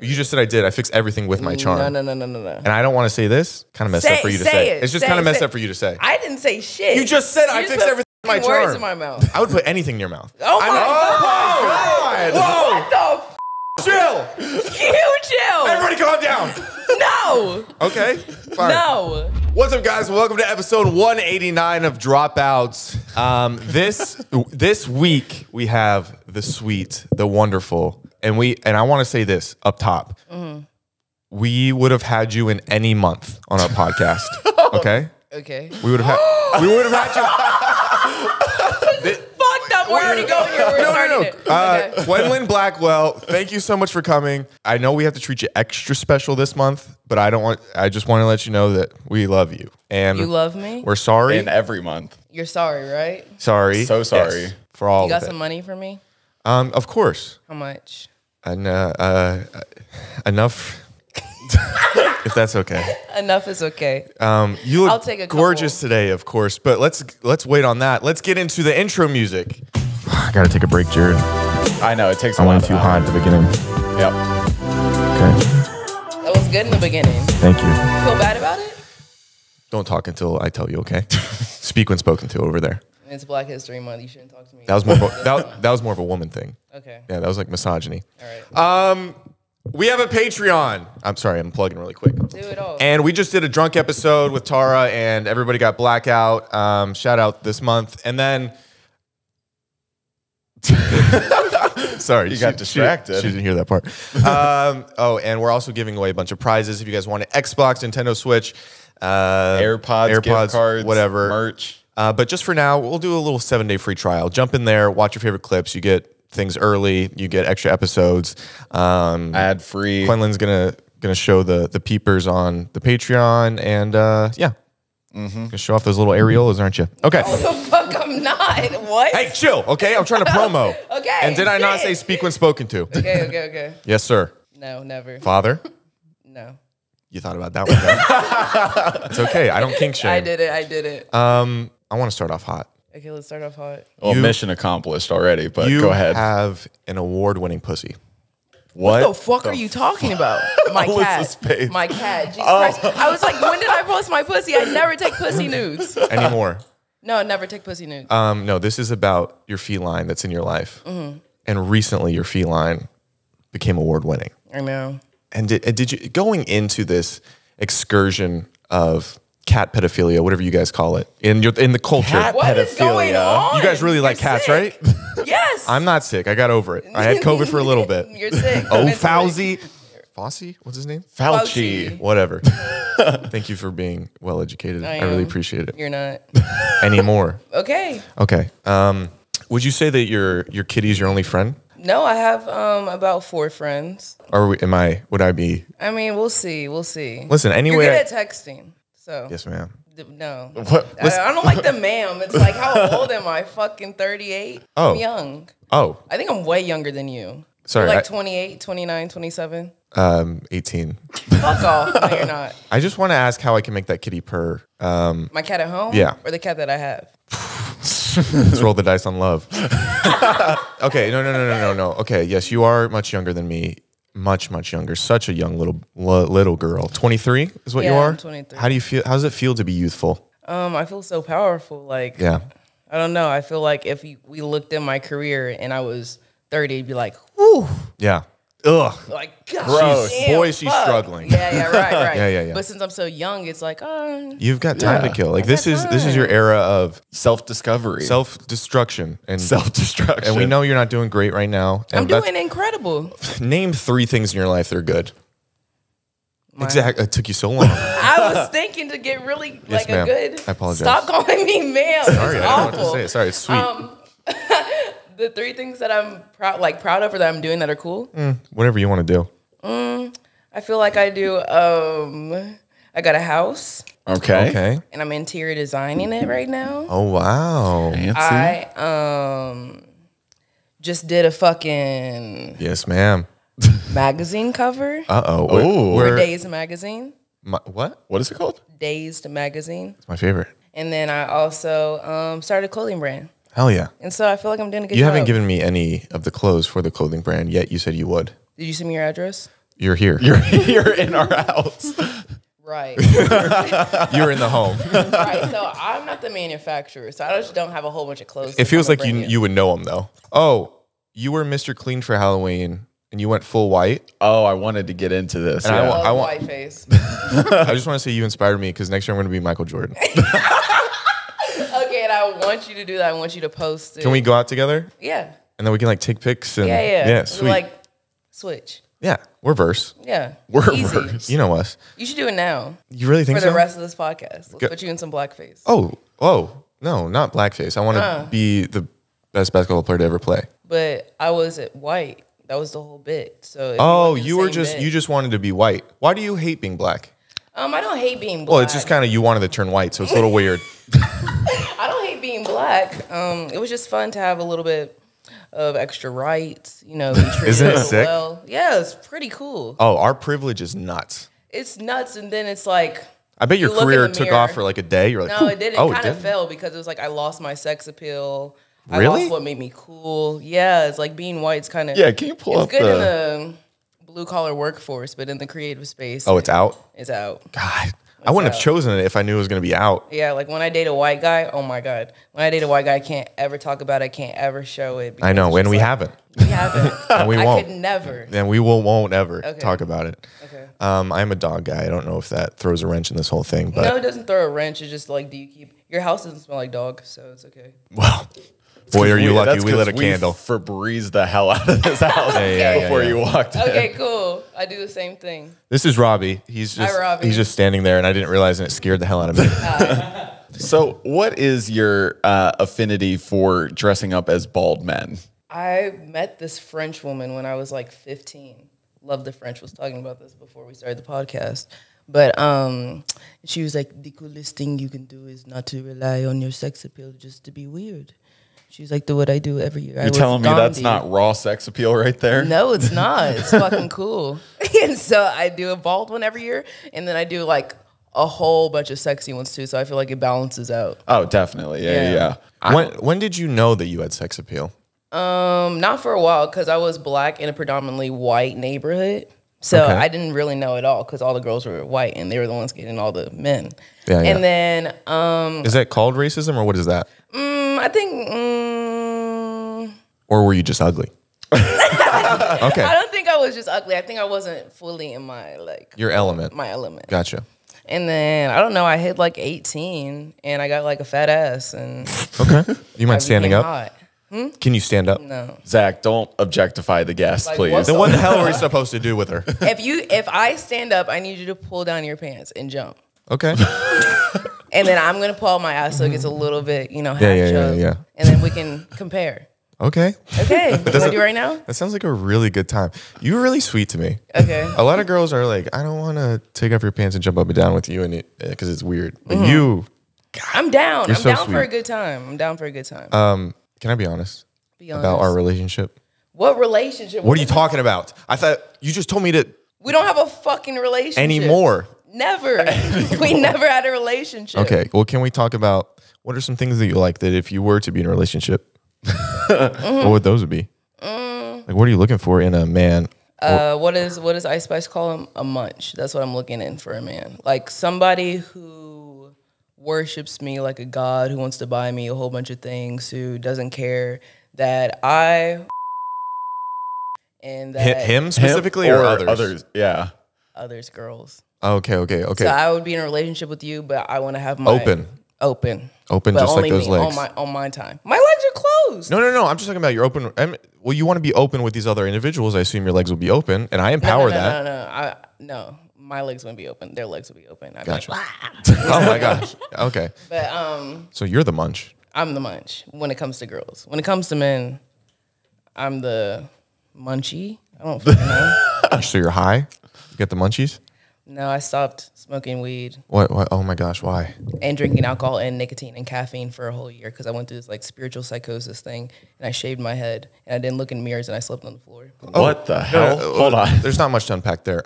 You just said I did. I fixed everything with my charm. No. And I don't want to say this. Kind of messed up for you to say. It's just kind of messed up for you to say. I didn't say shit. You just said I fixed everything with my charm. Words in my mouth. I would put anything in your mouth. Oh my God. Whoa. What the Chill. You chill. Everybody calm down. No. Okay. Fine. No. What's up, guys? Welcome to episode 189 of Dropouts. This week we have the sweet, the wonderful, and I want to say this up top. We would have had you in any month on our podcast. Okay. Okay. We would have had you. Fucked up. We're already going here. We're starting it. Okay. Quenlin Blackwell, thank you so much for coming. I know we have to treat you extra special this month, but I just want to let you know that we love you. And you love me? We're sorry. And every month. You're sorry, right? Sorry. So sorry. Yes, for all You got of it. some money for me? Of course. How much? And enough. If that's okay. Enough is okay. You look I'll take a gorgeous couple. today, of course, but let's wait on that. Let's get into the intro music. I gotta take a break, Jared. I know, it takes a I while. went too high at the beginning. Yep. Okay. That was good in the beginning. Thank you. You feel bad about it? Don't talk until I tell you, okay? Speak when spoken to over there. It's Black History Month. You shouldn't talk to me. That was more that was more of a woman thing. Okay. Yeah, that was like misogyny. All right. We have a Patreon. I'm sorry, I'm plugging really quick. Do it all. And we just did a drunk episode with Tara, and everybody got blackout. Shout out this month. And then, sorry, You got distracted. She didn't hear that part. And we're also giving away a bunch of prizes. If you guys want an Xbox, Nintendo Switch, AirPods, gift cards, whatever, merch. But just for now, we'll do a little 7-day free trial. Jump in there, watch your favorite clips. You get things early. You get extra episodes. Ad free. Quenlin's gonna show the peepers on the Patreon, and yeah, gonna show off those little areolas, aren't you? Okay. Oh, the fuck, I'm not. What? Hey, chill. Okay, I'm trying to promo. Okay. And did I not say shit. speak when spoken to? Okay. Yes, sir. No, never. Father. No. You thought about that one. Though. It's okay. I don't kink shame. I did it. I want to start off hot. Okay, let's start off hot. Well, mission accomplished already, but You go ahead. have an award-winning pussy. What the fuck are you talking about? My What was cat. his face? My cat. Jesus Christ. I was like, when did I post my pussy? I never take pussy nudes. Anymore? No, never take pussy nudes. No. This is about your feline that's in your life, and recently your feline became award-winning. I know. And did you, going into this excursion of cat pedophilia, whatever you guys call it, in the culture? Cat What is going pedophilia. on? You guys really like You're cats, sick. right? Yes. I'm not sick. I got over it. I had COVID for a little bit. You're sick. Oh, Mentally. Fauci? What's his name? Fauci. Whatever. Thank you for being well educated. I really am. appreciate it. You're not. Anymore. Okay. Okay. Would you say that your kitty's your only friend? No, I have about 4 friends. Or would I be? I mean, we'll see. Listen, Listen, anyway. You're good at texting. So. Yes, ma'am. No. What? I don't like the ma'am. It's like, how old am I? Fucking 38? Oh. I'm young. Oh, I think I'm way younger than you. sorry. You're like 28, 29, 27. 18. Fuck off. No, you're not. I just want to ask how I can make that kitty purr. My cat at home? Yeah. Or the cat that I have? Let's roll the dice on love. Okay, no. Okay, yes, you are much younger than me. Much younger. Such a young little girl. 23 is what you Yeah, are? I'm 23. How do you feel? How does it feel to be youthful? I feel so powerful. Like, Yeah. I don't know. I feel like if we looked at my career and I was 30, it'd be like, whew. Yeah. Ugh. Like, gosh, Gross. damn, Boy, she's fuck. struggling. Yeah, right. Yeah. But since I'm so young, it's like, You've got time to kill. Like I this got is your era of Self-discovery. self-destruction and Self-destruction. And we know you're not doing great right now. I'm And that's- doing incredible. Name 3 things in your life that are good. My- Exactly. It took you so long. I was thinking to get really Yes, like ma'am. a good. I apologize. Stop calling me ma'am. Sorry, It's I don't know what to awful. say. Sorry, it's sweet. The 3 things that I'm proud of or that I'm doing that are cool. Whatever you want to do. I feel like I do. I got a house Okay. Okay. and I'm interior designing it right now. Oh wow. Fancy. I just did a fucking Yes, ma'am. magazine cover Uh-oh. Oh. for Dazed magazine. What? What is it called? Dazed magazine. It's my favorite. And then I also started a clothing brand. Hell yeah. And so I feel like I'm doing a good You job. haven't given me any of the clothes for the clothing brand yet. You said you would. Did you send me your address? You're here. You're in our house. Right. You're in the home. Right. So I'm not the manufacturer, so I just don't have a whole bunch of clothes. It feels like you would know him though. Oh, you were Mr. Clean for Halloween and you went full white. Oh, I wanted to get into this. And Yeah. I want white face. I just want to say you inspired me because next year I'm going to be Michael Jordan. Okay, and I want you to do that. I want you to post it. Can we go out together? Yeah. And then we can like take pics and Yeah. sweet. Like switch. Yeah, we're verse. Yeah. We're Easy. verse. You know us. You should do it now You really think for the so? rest of this podcast. Let's put you in some blackface. Oh, no, not blackface. I want to be the best basketball player to ever play. But I was at white. That was the whole bit. So Oh, if you want were the same just bit- you just wanted to be white. Why do you hate being black? I don't hate being black. Well, it's just kind of you wanted to turn white, so it's a little weird. I don't hate being black. It was just fun to have a little bit of extra rights, be treated Isn't it a little sick? well. Yeah, it's pretty cool. Oh, our privilege is nuts. It's nuts, and then it's like I bet your you look in career the took mirror. off for like a day. You're like, No, "Ooh." it didn't. Oh, It kind of didn't? fell because it was like I lost my sex appeal. I Really? lost what made me cool. Yeah, it's like being white's kind of Yeah, can you pull It's up good the? in the blue collar workforce, but in the creative space, Oh, it's out. it's out. God, I wouldn't have out. chosen it if I knew it was going to be out. Yeah, like when I date a white guy, oh my God. When I date a white guy, I can't ever talk about it. I can't ever show it. I know, because it's and just we like, haven't, We haven't. and we I won't, could never. and we won't ever Okay. talk about it. Okay. I'm a dog guy. I don't know if that throws a wrench in this whole thing, but No, it doesn't throw a wrench. It's just like, do you keep your house doesn't smell like dog, so it's okay. well, boy, are you lucky That's we lit a 'cause candle. Febreze the hell out of this house yeah, before yeah. you walked in. Okay, cool. I do the same thing. This is Robbie. He's just Robbie. he's just standing there, and I didn't realize, and it scared the hell out of me. So, what is your affinity for dressing up as bald men? I met this French woman when I was like 15. Love the French. Was talking about this before we started the podcast. But she was like, the coolest thing you can do is not to rely on your sex appeal just to be weird. She was like, do what I do every year. You're telling me that's not raw sex appeal right there? No, it's not. It's fucking cool. And so I do a bald one every year, and then I do like a whole bunch of sexy ones too. So I feel like it balances out. Oh, definitely. Yeah. When did you know that you had sex appeal? Not for a while because I was black in a predominantly white neighborhood. So Okay. I didn't really know at all because all the girls were white and they were the ones getting all the men. Yeah, yeah. And then Is that called racism, or what is that? I think Or were you just ugly? Okay, I don't think I was just ugly. I think I wasn't fully in my your element. my element. Gotcha. And then I don't know. I hit like 18 and I got like a fat ass and Okay. You mind I standing became up? hot. Can you stand up? No. Zach, don't objectify the guest, Like, please. what's Then what the hell are we supposed to do with her? If I stand up, I need you to pull down your pants and jump. Okay. And then I'm gonna pull out my ass so it gets a little bit, half yeah, chub. yeah. And then we can compare. Okay. Okay. You wanna do it right now? That sounds like a really good time. You were really sweet to me. Okay. A lot of girls are like, I don't want to take off your pants and jump up and down with you, and because it's weird. But you, I'm down. You're I'm so down for a sweet. good time. I'm down for a good time. can I be honest Be honest. about our relationship? What relationship? What are you talking about? I thought you just told me to We don't have a fucking relationship anymore. Never. We never had a relationship. Okay. Well, can we talk about what are some things that you like that if you were to be in a relationship, what would those be? Like, what are you looking for in a man? What does Ice Spice call him? A munch. That's what I'm looking in for a man. Like somebody who worships me like a god, who wants to buy me a whole bunch of things, who doesn't care that I and that Him specifically or others? Yeah. others girls. Okay. So I would be in a relationship with you, but I want to have my Open, open, but only just like those me, legs. on my time. My legs are closed. No. I'm just talking about your open. Well, you want to be open with these other individuals. I assume your legs will be open, and I empower that. No. My legs wouldn't be open. Their legs would be open. I'd be Gotcha. like, Oh my gosh. Okay. but So you're the munch. I'm the munch when it comes to girls. When it comes to men, I'm the munchie. I don't fucking know. So you're high. You get the munchies. No, I stopped smoking weed What? Oh my gosh. Why? and drinking alcohol and nicotine and caffeine for a whole year because I went through this like spiritual psychosis thing and I shaved my head and I didn't look in mirrors and I slept on the floor. What the hell? Hold on. There's not much to unpack there.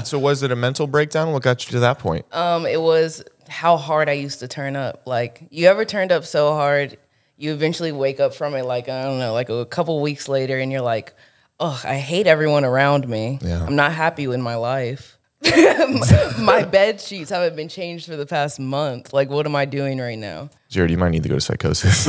So was it a mental breakdown? What got you to that point? It was how hard I used to turn up. Like, you ever turned up so hard, you eventually wake up from it, like, I don't know, like a couple weeks later, and you're like, I hate everyone around me. Yeah. I'm not happy with my life. My bed sheets haven't been changed for the past month. Like, what am I doing right now? Jared, you might need to go to psychosis.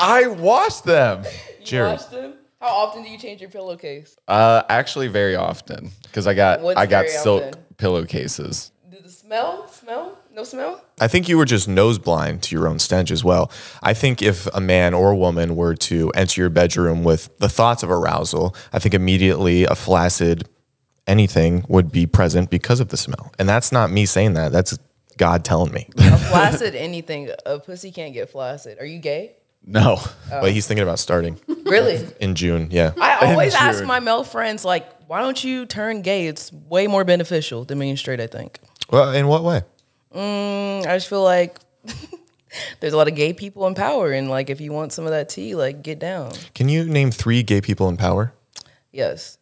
I washed them. Jared. Watch them? How often do you change your pillowcase? Actually, very often because I got What's very silk often? pillowcases. Do the smell? No smell? I think you were just nose blind to your own stench as well. I think if a man or a woman were to enter your bedroom with the thoughts of arousal, I think immediately a flaccid anything would be present because of the smell. And that's not me saying that. That's God telling me. A flaccid anything. A pussy can't get flaccid. Are you gay? No. But he's thinking about starting Really? in June. Yeah. I always ask June. my male friends, like, why don't you turn gay? It's way more beneficial than being straight, I think. Well, in what way? I just feel like there's a lot of gay people in power. And, like, if you want some of that tea, like, get down. Can you name 3 gay people in power? Yes.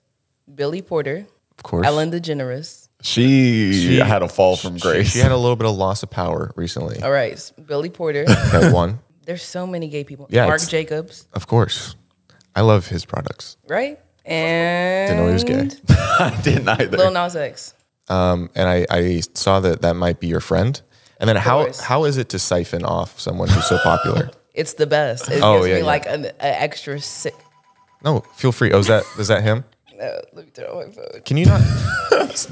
Billy Porter. Of course. Ellen DeGeneres. She had a fall from grace. She had a little bit of loss of power recently. All right. Billy Porter. Okay, one. There's so many gay people. Yeah, Mark it's- Jacobs. Of course. I love his products. Right? And Didn't know he was gay. I didn't either. Lil Nas X. And I saw that might be your friend. And then course. how is it to siphon off someone who's so popular? It's the best. It Oh, gives yeah, me yeah. like an extra sick. No, feel free. Oh, is that him? Let me turn on my phone. Can you not?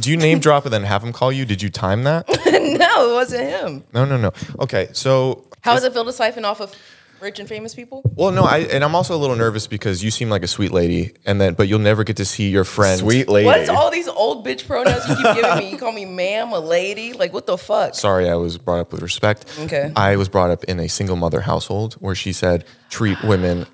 Do you name drop and then have him call you? Did you time that? No, it wasn't him. No. Okay, so How does it feel to siphon off of rich and famous people? well, no, I'm also a little nervous because you seem like a sweet lady, but you'll never get to see your friend. Sweet lady. What's all these old bitch pronouns you keep giving me? You call me ma'am, a lady? Like, what the fuck? Sorry, I was brought up with respect. Okay. I was brought up in a single mother household where she said treat women.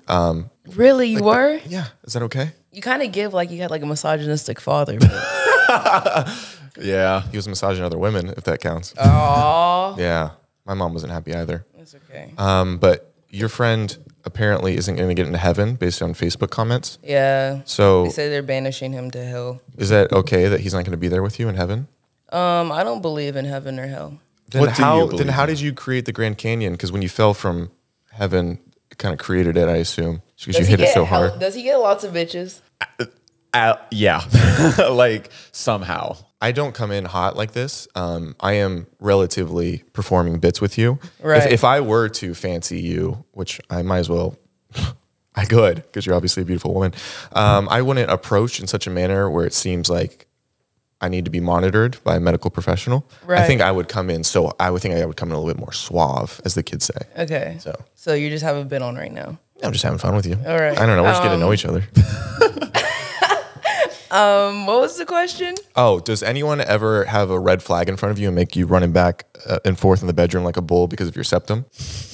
Really, you were? Yeah, is that okay? You kind of give like you had like a misogynistic father. But Yeah. He was massaging other women, if that counts. aw, Yeah, my mom wasn't happy either. it's okay. But your friend apparently isn't going to get into heaven based on Facebook comments. Yeah. So They say they're banishing him to hell. is that okay that he's not going to be there with you in heaven? I don't believe in heaven or hell. Then What do you how believe how in? did you create the Grand Canyon? Because when you fell from heaven, it kind of created it, I assume, because you Does he hit it get so hell- hard. Does he get lots of bitches? Yeah. Like somehow. I don't come in hot like this. I am relatively performing bits with you. Right. If I were to fancy you, which I might as well, I could, because you're obviously a beautiful woman. I wouldn't approach in such a manner where it seems like I need to be monitored by a medical professional. I Right. think I would come in. I would think I would come in a little bit more suave, as the kids say. Okay. So you just have a bit on right now. I'm just having fun with you. All right. I don't know. We're just getting to know each other. What was the question? Oh, does anyone ever have a red flag in front of you and make you running back and forth in the bedroom like a bull because of your septum?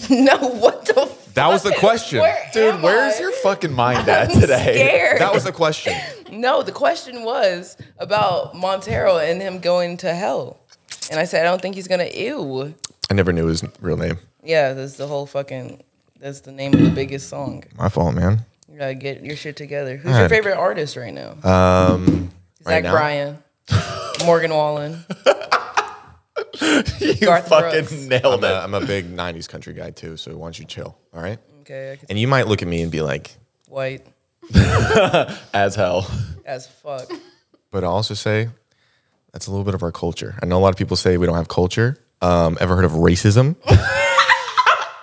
No, what the fuck? That was the question. Dude, where's your fucking mind at today? Scared. That was the question. No, the question was about Montero and him going to hell. And I said, I don't think he's gonna ew. I never knew his real name. Yeah, that's that's the name of the biggest song. My fault, man. You gotta get your shit together. Who's All your right. favorite artist right now? Right Zach now? Bryan, Morgan Wallen. You Garth fucking Brooks. nailed it. I'm a big 90s country guy too, so why don't you chill, all right? Okay, I can And you might look at me and be like, white As hell. as fuck. but I'll also say that's a little bit of our culture. I know a lot of people say we don't have culture. Ever heard of racism?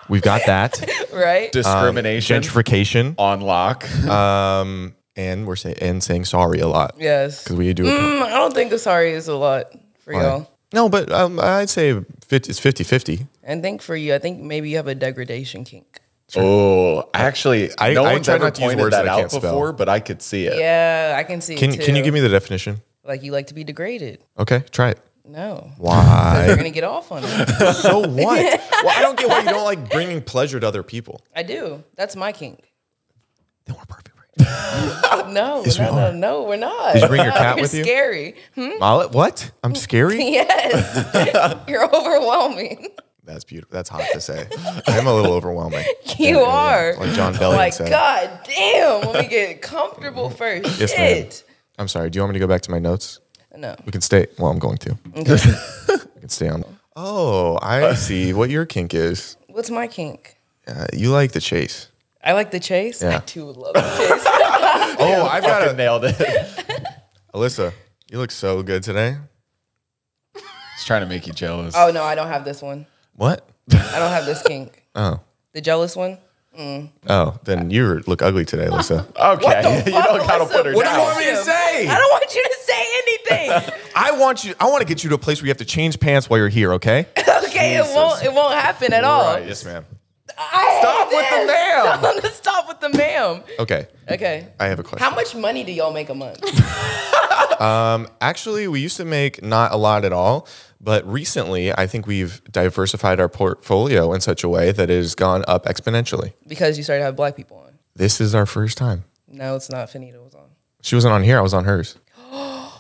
We've got that. Right? Discrimination. Gentrification. On lock. And we're saying sorry a lot. Yes. Because we do it. I don't think the sorry is a lot for y'all. No, but I'd say it's 50-50. And think for you, I think maybe you have a degradation kink. Oh, actually, I no one's try ever not to use pointed words that that I out can't spell. before, but I could see it. Yeah, I can see it too. Can you give me the definition? Like you like to be degraded. Okay, try it. No. Why? You're going to get off on it. So what? Well, I don't get why you don't like bringing pleasure to other people. I do. That's my kink. Then we're perfect. Right? No, Yes, we are. no, we're not. Did you bring your No, cat you're with you? Scary. Mollet, what? I'm scary? Yes. You're overwhelming. That's beautiful. That's hot to say. I'm a little overwhelming. You are. Like John Bellion Like, said. God damn. Let me get comfortable first. Yes, ma'am. Shit. I'm sorry. Do you want me to go back to my notes? No. We can stay. Well, I'm going to. We can stay on. Oh, I see what your kink is. What's my kink? You like the chase. I like the chase. Yeah. I too would love the chase. Oh, I've got Fucking a nailed it. Alyssa. You look so good today. He's trying to make you jealous. Oh no, I don't have this one. What? I don't have this kink. Oh. The jealous one. Oh, then you look ugly today, Alyssa. Okay, you don't gotta Alyssa? put her What do you down. want me to say? I don't want you to say anything. I want to get you to a place where you have to change pants while you're here, okay? Okay, it won't happen at all. Right. Yes, ma'am. Stop with the ma'am. Stop with the ma'am. Okay. Okay. I have a question. How much money do y'all make a month? Actually, we used to make not a lot at all, but recently I think we've diversified our portfolio in such a way that it has gone up exponentially. Because you started to have black people on. This is our first time. No, it's not. Finita was on. She wasn't on here. I was on hers.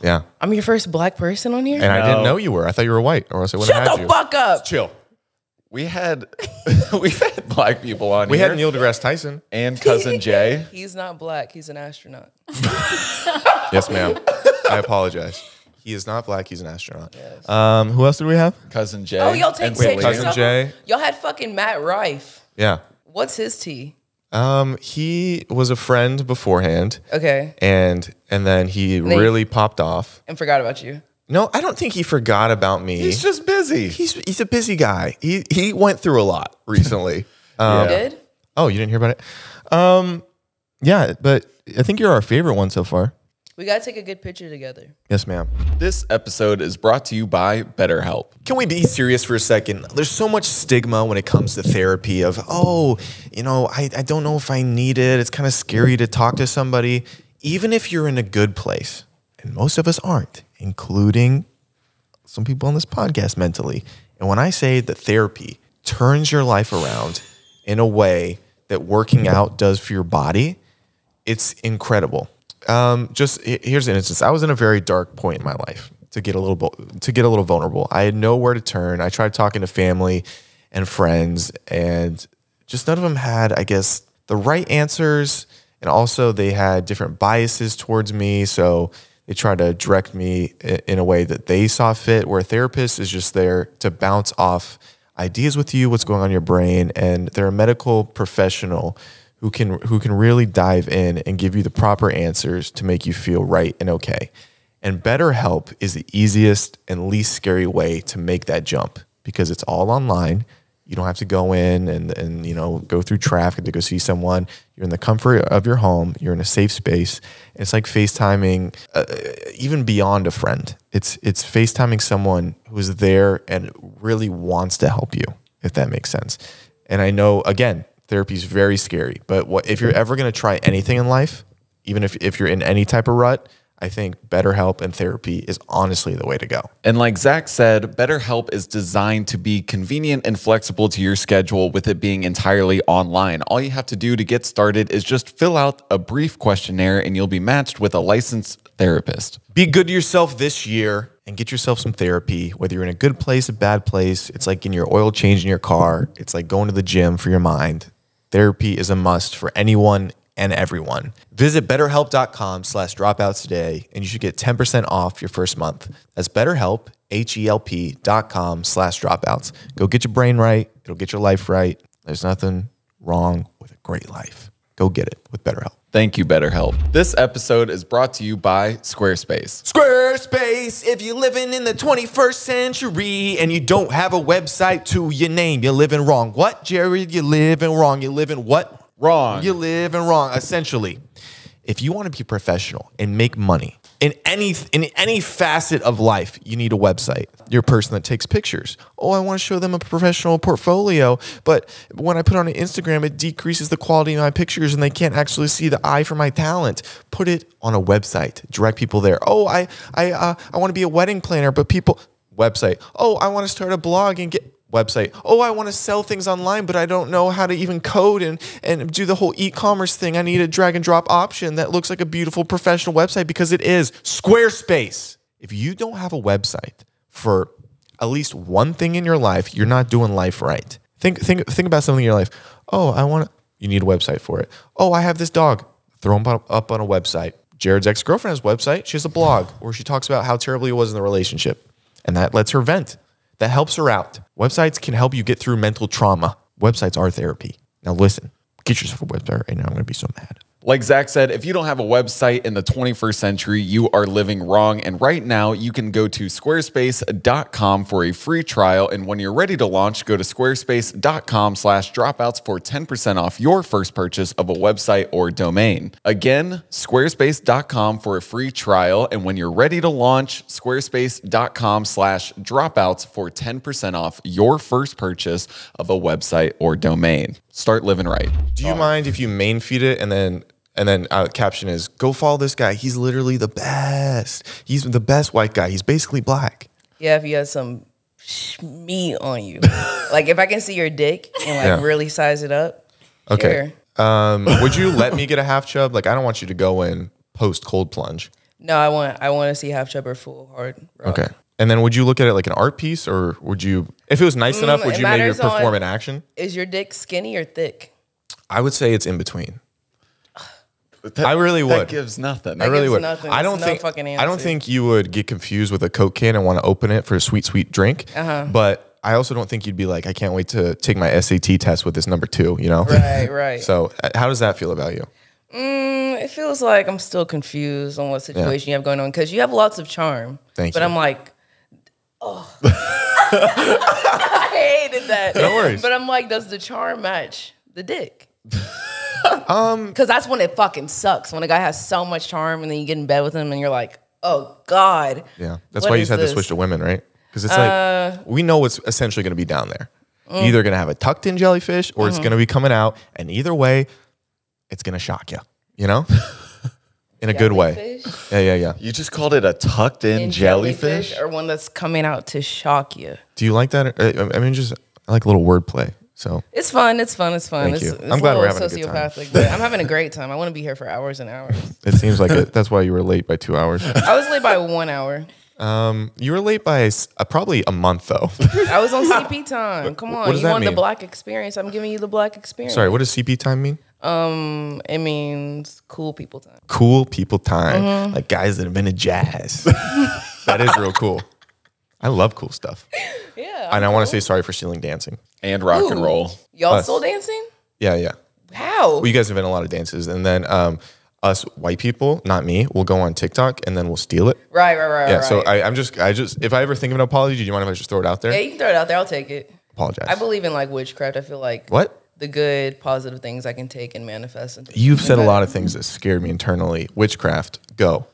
Yeah. I'm your first black person on here? And I didn't know you were. I thought you were white, or else I wouldn't have Shut had the you. fuck up. Chill. We've had black people on We here. had Neil deGrasse Tyson. And Cousin Jay. He's not black. He's an astronaut. Yes, ma'am. I apologize. He is not black. He's an astronaut. Yes. Who else did we have? Cousin Jay. Oh, y'all take and pictures Cousin of Jay. him? Y'all had fucking Matt Rife. Yeah. What's his tea? He was a friend beforehand, Okay. and then he really popped off. And forgot about you. No, I don't think he forgot about me. He's just busy. He's a busy guy. He went through a lot recently. You did? Oh, you didn't hear about it? Yeah, but I think you're our favorite one so far. We got to take a good picture together. Yes, ma'am. This episode is brought to you by BetterHelp. Can we be serious for a second? There's so much stigma when it comes to therapy of, I don't know if I need it. It's kind of scary to talk to somebody. Even if you're in a good place, and most of us aren't, including some people on this podcast mentally. And when I say that therapy turns your life around in a way that working out does for your body, it's incredible. Here's an instance. I was in a very dark point in my life to get a little vulnerable. I had nowhere to turn. I tried talking to family and friends, and just none of them had, I guess, the right answers. And also they had different biases towards me. So they tried to direct me in a way that they saw fit, where a therapist is just there to bounce off ideas with you, what's going on in your brain. And they're a medical professional who can really dive in and give you the proper answers to make you feel right and okay. And BetterHelp is the easiest and least scary way to make that jump, because it's all online. You don't have to go in and go through traffic to go see someone. You're in the comfort of your home. You're in a safe space. And it's like FaceTiming, even beyond a friend. It's FaceTiming someone who's there and really wants to help you, if that makes sense. And I know, again, therapy is very scary, but if you're ever going to try anything in life, even if you're in any type of rut, I think BetterHelp and therapy is honestly the way to go. And like Zach said, BetterHelp is designed to be convenient and flexible to your schedule, with it being entirely online. All you have to do to get started is just fill out a brief questionnaire and you'll be matched with a licensed therapist. Be good to yourself this year and get yourself some therapy, whether you're in a good place, a bad place. It's like in your oil change in your car. It's like going to the gym for your mind. Therapy is a must for anyone and everyone. Visit BetterHelp.com/dropouts today, and you should get 10% off your first month. That's BetterHelp, HELP.com/dropouts. Go get your brain right. It'll get your life right. There's nothing wrong with a great life. Go get it with BetterHelp. Thank you, BetterHelp. This episode is brought to you by Squarespace. Squarespace, if you're living in the 21st century and you don't have a website to your name, you're living wrong. What, Jared? You're living wrong. You're living what? Wrong. You're living wrong. Essentially, if you want to be professional and make money in any facet of life, you need a website. You're a person that takes pictures. Oh, I want to show them a professional portfolio, but when I put it on Instagram, it decreases the quality of my pictures and they can't actually see the eye for my talent. Put it on a website. Direct people there. Oh, I want to be a wedding planner, but people website. Oh, I want to start a blog and get website. Oh, I want to sell things online, but I don't know how to even code and do the whole e-commerce thing. I need a drag and drop option that looks like a beautiful professional website, because it is. Squarespace. If you don't have a website for at least one thing in your life, you're not doing life right. Think about something in your life. Oh, you need a website for it. Oh, I have this dog. Throw him up on a website. Jared's ex-girlfriend has a website. She has a blog where she talks about how terrible he was in the relationship, and that lets her vent. That helps her out. Websites can help you get through mental trauma. Websites are therapy. Now listen, get yourself a website right now. I'm going to be so mad. Like Zach said, if you don't have a website in the 21st century, you are living wrong. And right now, you can go to squarespace.com for a free trial. And when you're ready to launch, go to squarespace.com/dropouts for 10% off your first purchase of a website or domain. Again, squarespace.com for a free trial. And when you're ready to launch, squarespace.com/dropouts for 10% off your first purchase of a website or domain. Start living right. Do you mind if you main feed it and then caption is, go follow this guy. He's literally the best. He's the best white guy. He's basically black. Yeah, if you had some meat on you. Like if I can see your dick and like really size it up. Okay. Sure. Would you let me get a half chub? Like I don't want you to go in post cold plunge. No, I want to see half chub or full hard rock. Okay. And then would you look at it like an art piece, or would you, if it was nice enough, would you maybe perform an action? Is your dick skinny or thick? I would say it's in between. I really would. That gives nothing. I really would. Nothing. I don't think. Fucking I don't think you would get confused with a Coke can and want to open it for a sweet, sweet drink. But I also don't think you'd be like, I can't wait to take my SAT test with this number 2. You know? Right, right. So, how does that feel about you? It feels like I'm still confused on what situation you have going on because you have lots of charm. Thank you. But I'm like, oh, I hated that. No worries. But I'm like, does the charm match the dick? Because that's when it fucking sucks. When a guy has so much charm and then you get in bed with him and you're like, oh God. Yeah, that's why you just had to switch to women, right? Because it's like we know what's essentially going to be down there. You're either going to have a tucked in jellyfish or it's going to be coming out, and either way, it's going to shock you. You know, in a good way. Yeah. You just called it a tucked in jellyfish? Or one that's coming out to shock you. Do you like that? I mean, just I like a little wordplay. So it's fun. It's fun. Thank you. It's I'm glad we're having a good time. But I'm having a great time. I want to be here for hours and hours. It seems like it. That's why you were late by 2 hours. I was late by 1 hour. You were late by probably a month though. I was on CP time. Come on, you want the black experience? I'm giving you the black experience. Sorry, what does CP time mean? It means cool people time. Cool people time, like guys that have been in jazz. That is real cool. I love cool stuff. Yeah, and I want to say sorry for stealing dancing and rock and roll. Y'all still dancing? Yeah. How? Well, you guys have been in a lot of dances, and then us white people, not me, will go on TikTok and then we'll steal it. Right. Yeah. So I just if I ever think of an apology, do you mind if I just throw it out there? Yeah, you can throw it out there. I'll take it. Apologize. I believe in like witchcraft. I feel like what? The good, positive things I can take and manifest. You've said a lot of things that scared me internally. Witchcraft, go.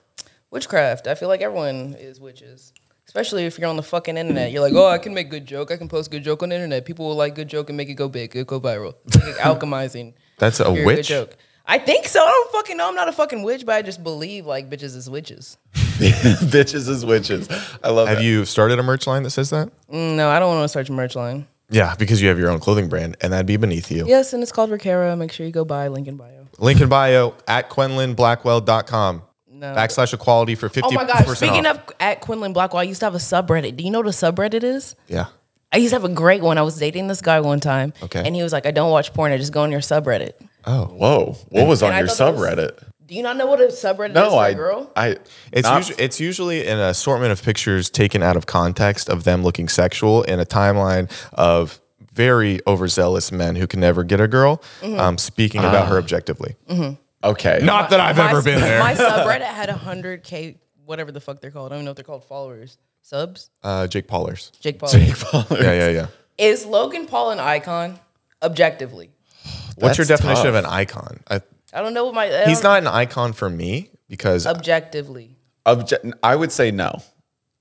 Witchcraft. I feel like everyone is witches. Especially if you're on the fucking internet. You're like, oh, I can make good joke. I can post good joke on the internet. People will like good joke and make it go big. It go viral. It's like alchemizing. That's a witch? Good joke. I think so. I don't fucking know. I'm not a fucking witch, but I just believe like bitches is witches. Bitches is witches. I love that. Have you started a merch line that says that? No, I don't want to start a merch line. Yeah, because you have your own clothing brand, and that'd be beneath you. Yes, and it's called Ricera. Make sure you go buy. Link in bio. Link in bio at QuenlinBlackwell.com. No. /equality for 50% Oh my gosh, off. speaking of at Quenlin Blackwell, I used to have a subreddit. Do you know what a subreddit is? Yeah. I used to have a great one. I was dating this guy one time. Okay. And he was like, I don't watch porn. I just go on your subreddit. Oh. Whoa. What was on your subreddit? Do you not know what a subreddit is for a girl? It's usually an assortment of pictures taken out of context of them looking sexual in a timeline of very overzealous men who can never get a girl speaking about her objectively. Okay. Not that I've ever been there. My subreddit had 100K, whatever the fuck they're called. I don't even know if they're called followers. Subs? Jake Paulers. Jake Paulers. Jake Paulers. Yeah. Is Logan Paul an icon? Objectively. What's your That's definition tough. of an icon? I don't know what my... He's not an icon for me because... Objectively. I would say no.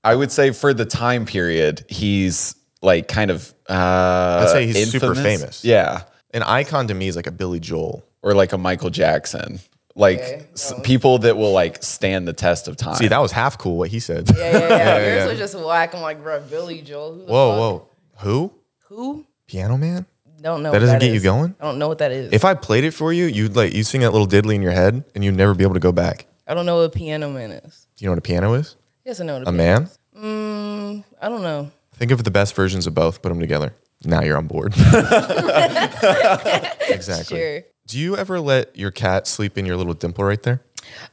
I would say for the time period, he's like kind of I'd say he's super infamous. famous. Yeah. An icon to me is like a Billy Joel. Or like a Michael Jackson. Like people that will like stand the test of time. See, that was half cool what he said. Yeah. Yours was just whack. I'm like, bro, Billy Joel. Who the fuck? Whoa. Who? Piano Man? Don't know. That what doesn't get is. you going? I don't know what that is. If I played it for you, you'd sing that little diddly in your head and you'd never be able to go back. I don't know what a piano man is. Do you know what a piano is? Yes, I know what A piano man? is. I don't know. Think of the best versions of both, put them together. Now you're on board. Exactly. Sure. Do you ever let your cat sleep in your little dimple right there?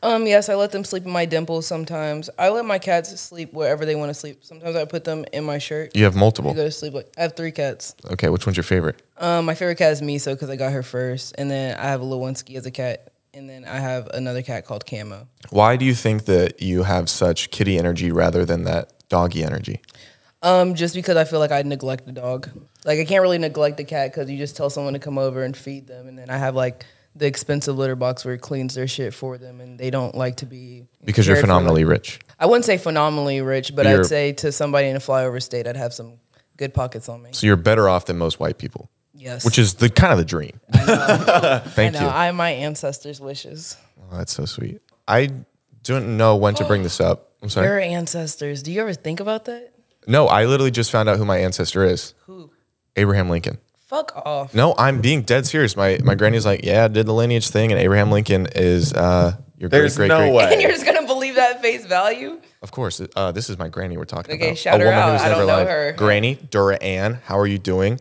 Yes, I let them sleep in my dimples sometimes. I let my cats sleep wherever they want to sleep. Sometimes I put them in my shirt. You have multiple. They go to sleep. I have 3 cats. Okay, which one's your favorite? My favorite cat is Miso because I got her first. And then I have a little one ski as a cat. and then I have another cat called Camo. Why do you think that you have such kitty energy rather than that doggy energy? Just because I feel like I neglect the dog. Like I can't really neglect the cat because you just tell someone to come over and feed them, and then I have like the expensive litter box where it cleans their shit for them, and they don't like to be Because you're cared for. phenomenally rich. I wouldn't say phenomenally rich, but I'd say to somebody in a flyover state, I'd have some good pockets on me. So you're better off than most white people. Yes, Which is the kind of the dream. Thank you. I have my ancestors' wishes. Oh, that's so sweet. I don't know when to bring this up. I'm sorry. Your ancestors. Do you ever think about that? No, I literally just found out who my ancestor is. Who? Abraham Lincoln. Fuck off. No, I'm being dead serious. My granny's like, yeah, I did the lineage thing, and Abraham Lincoln is your There's great no way. And you're just gonna believe that at face value? Of course. This is my granny we're talking about. Okay, shout her out. I don't know lied. her. Granny Dura-Ann, how are you doing?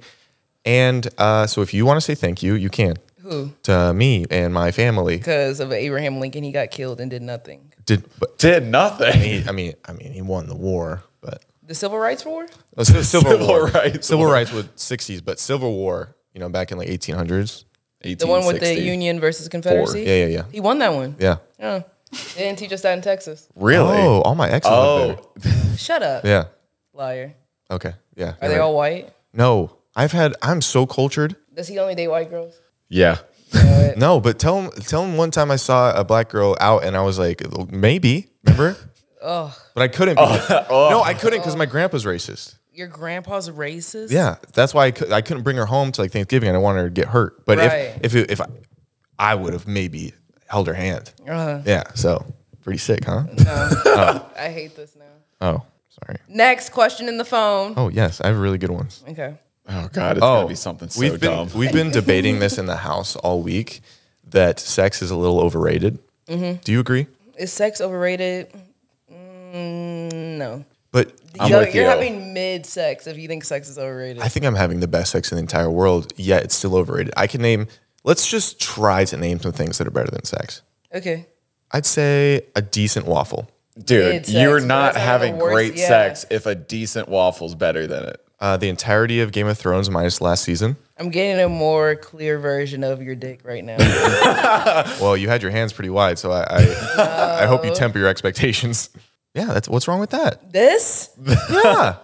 And so if you want to say thank you, you can. Who? To me and my family. Because of Abraham Lincoln, he got killed and did nothing. Did nothing. I mean, he won the war, but The Civil Rights War? Civil Rights rights with 60s, but Civil War, back in like 1800s. The one with the Union versus Confederacy? Yeah. He won that one. Yeah. Yeah. They didn't teach us that in Texas. Really? Oh, all my exes live there. Shut up. Yeah. Liar. Okay. Yeah. Are they all white? No. I'm so cultured. Does he only date white girls? Yeah. No, but tell him one time I saw a black girl out and I was like, maybe, remember? Ugh. But I couldn't. No, I couldn't because my grandpa's racist. Your grandpa's racist? Yeah, that's why I couldn't bring her home to like Thanksgiving. I didn't want her to get hurt. But Right. if I would have maybe held her hand. Yeah, so pretty sick, huh? No. I hate this now. Oh, sorry. Next question in the phone. Oh yes, I have really good ones. Okay. Oh God, it's gonna be something so dumb. We've been debating this in the house all week that sex is a little overrated. Do you agree? Is sex overrated? No. But You're having mid-sex if you think sex is overrated. I think I'm having the best sex in the entire world, yet it's still overrated. I can name, let's just try to name some things that are better than sex. Okay. I'd say a decent waffle. Dude, Mid-sex, you're but not that's having the worst- great yeah. sex if a decent waffle's better than it. The entirety of Game of Thrones minus last season. I'm getting a more clear version of your dick right now. Well, you had your hands pretty wide, so I hope you temper your expectations. Yeah, what's wrong with that? This? Yeah.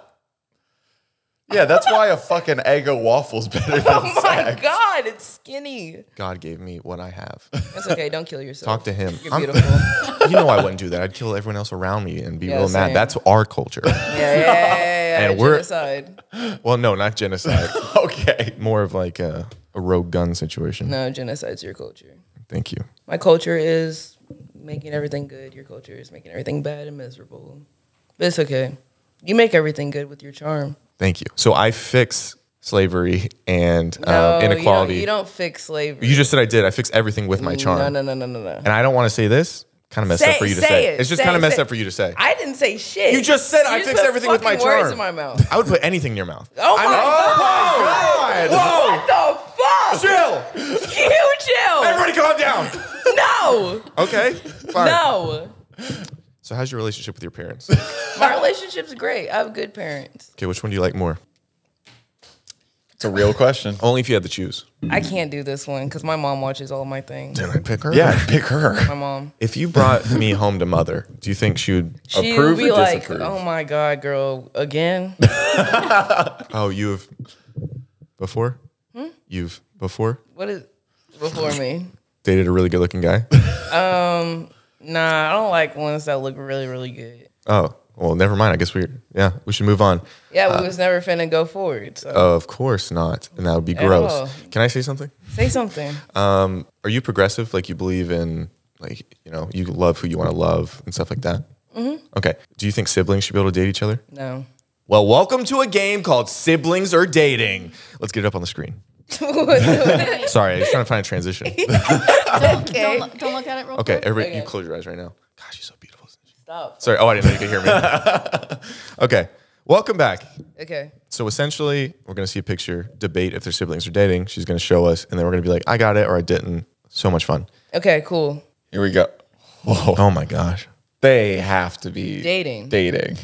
Yeah, that's why a fucking Eggo waffle's better than Oh my sex. God, it's skinny. God gave me what I have. That's okay. Don't kill yourself. Talk to him. You're beautiful. You know I wouldn't do that. I'd kill everyone else around me and be Yeah, real mad. same. That's our culture. Yeah. And we're- genocide. Well, no, not genocide. Okay. More of like a rogue gun situation. No, genocide's your culture. Thank you. My culture is making everything good. Your culture is making everything bad and miserable. But it's okay. You make everything good with your charm. Thank you. So I fix slavery and No, inequality. You don't fix slavery. You just said I did. I fix everything with my charm. No. And I don't want to say this. Kind of messed up for you to say. It's just kind of messed up for you to say. I didn't say shit. You just said I just fixed put everything with my fucking words charm. in my mouth. I would put anything in your mouth. Oh my God. What the fuck? Chill. You chill. Everybody calm down. No. Okay. Fine. No. So how's your relationship with your parents? My relationship's great. I have good parents. Okay, which one do you like more? It's a real question. Only if you had to choose. I can't do this one because my mom watches all my things. Then I'd pick her. Yeah, pick her. My mom. If you brought me home to mother, do you think she would She Approve would be or like, disapprove? oh my God, girl, again? Oh, you've before? You've before What is before me? dated a really good looking guy? Nah, I don't like ones that look really, really good. Oh, well, never mind. I guess we should move on. Yeah, we was never finna go forward. So Of course not. And that would be gross. all. Can I say something? say something. Are you progressive? Like you believe in, like, you love who you want to love and stuff like that? Mm-hmm. Okay. Do you think siblings should be able to date each other? No. Well, welcome to a game called Siblings Are Dating. Let's get it up on the screen. Sorry, I was trying to find a transition. Okay. Don't look at it real Okay, quick. everybody, Okay. you close your eyes right now. Gosh, she's so beautiful. Stop. Sorry. Oh, I didn't know you could hear me. Okay. Welcome back. Okay. So essentially, we're going to see a picture, debate if their siblings are dating. She's going to show us, and then we're going to be like, I got it or I didn't. So much fun. Okay, cool. Here we go. Whoa. Oh my gosh. They have to be Dating. Dating.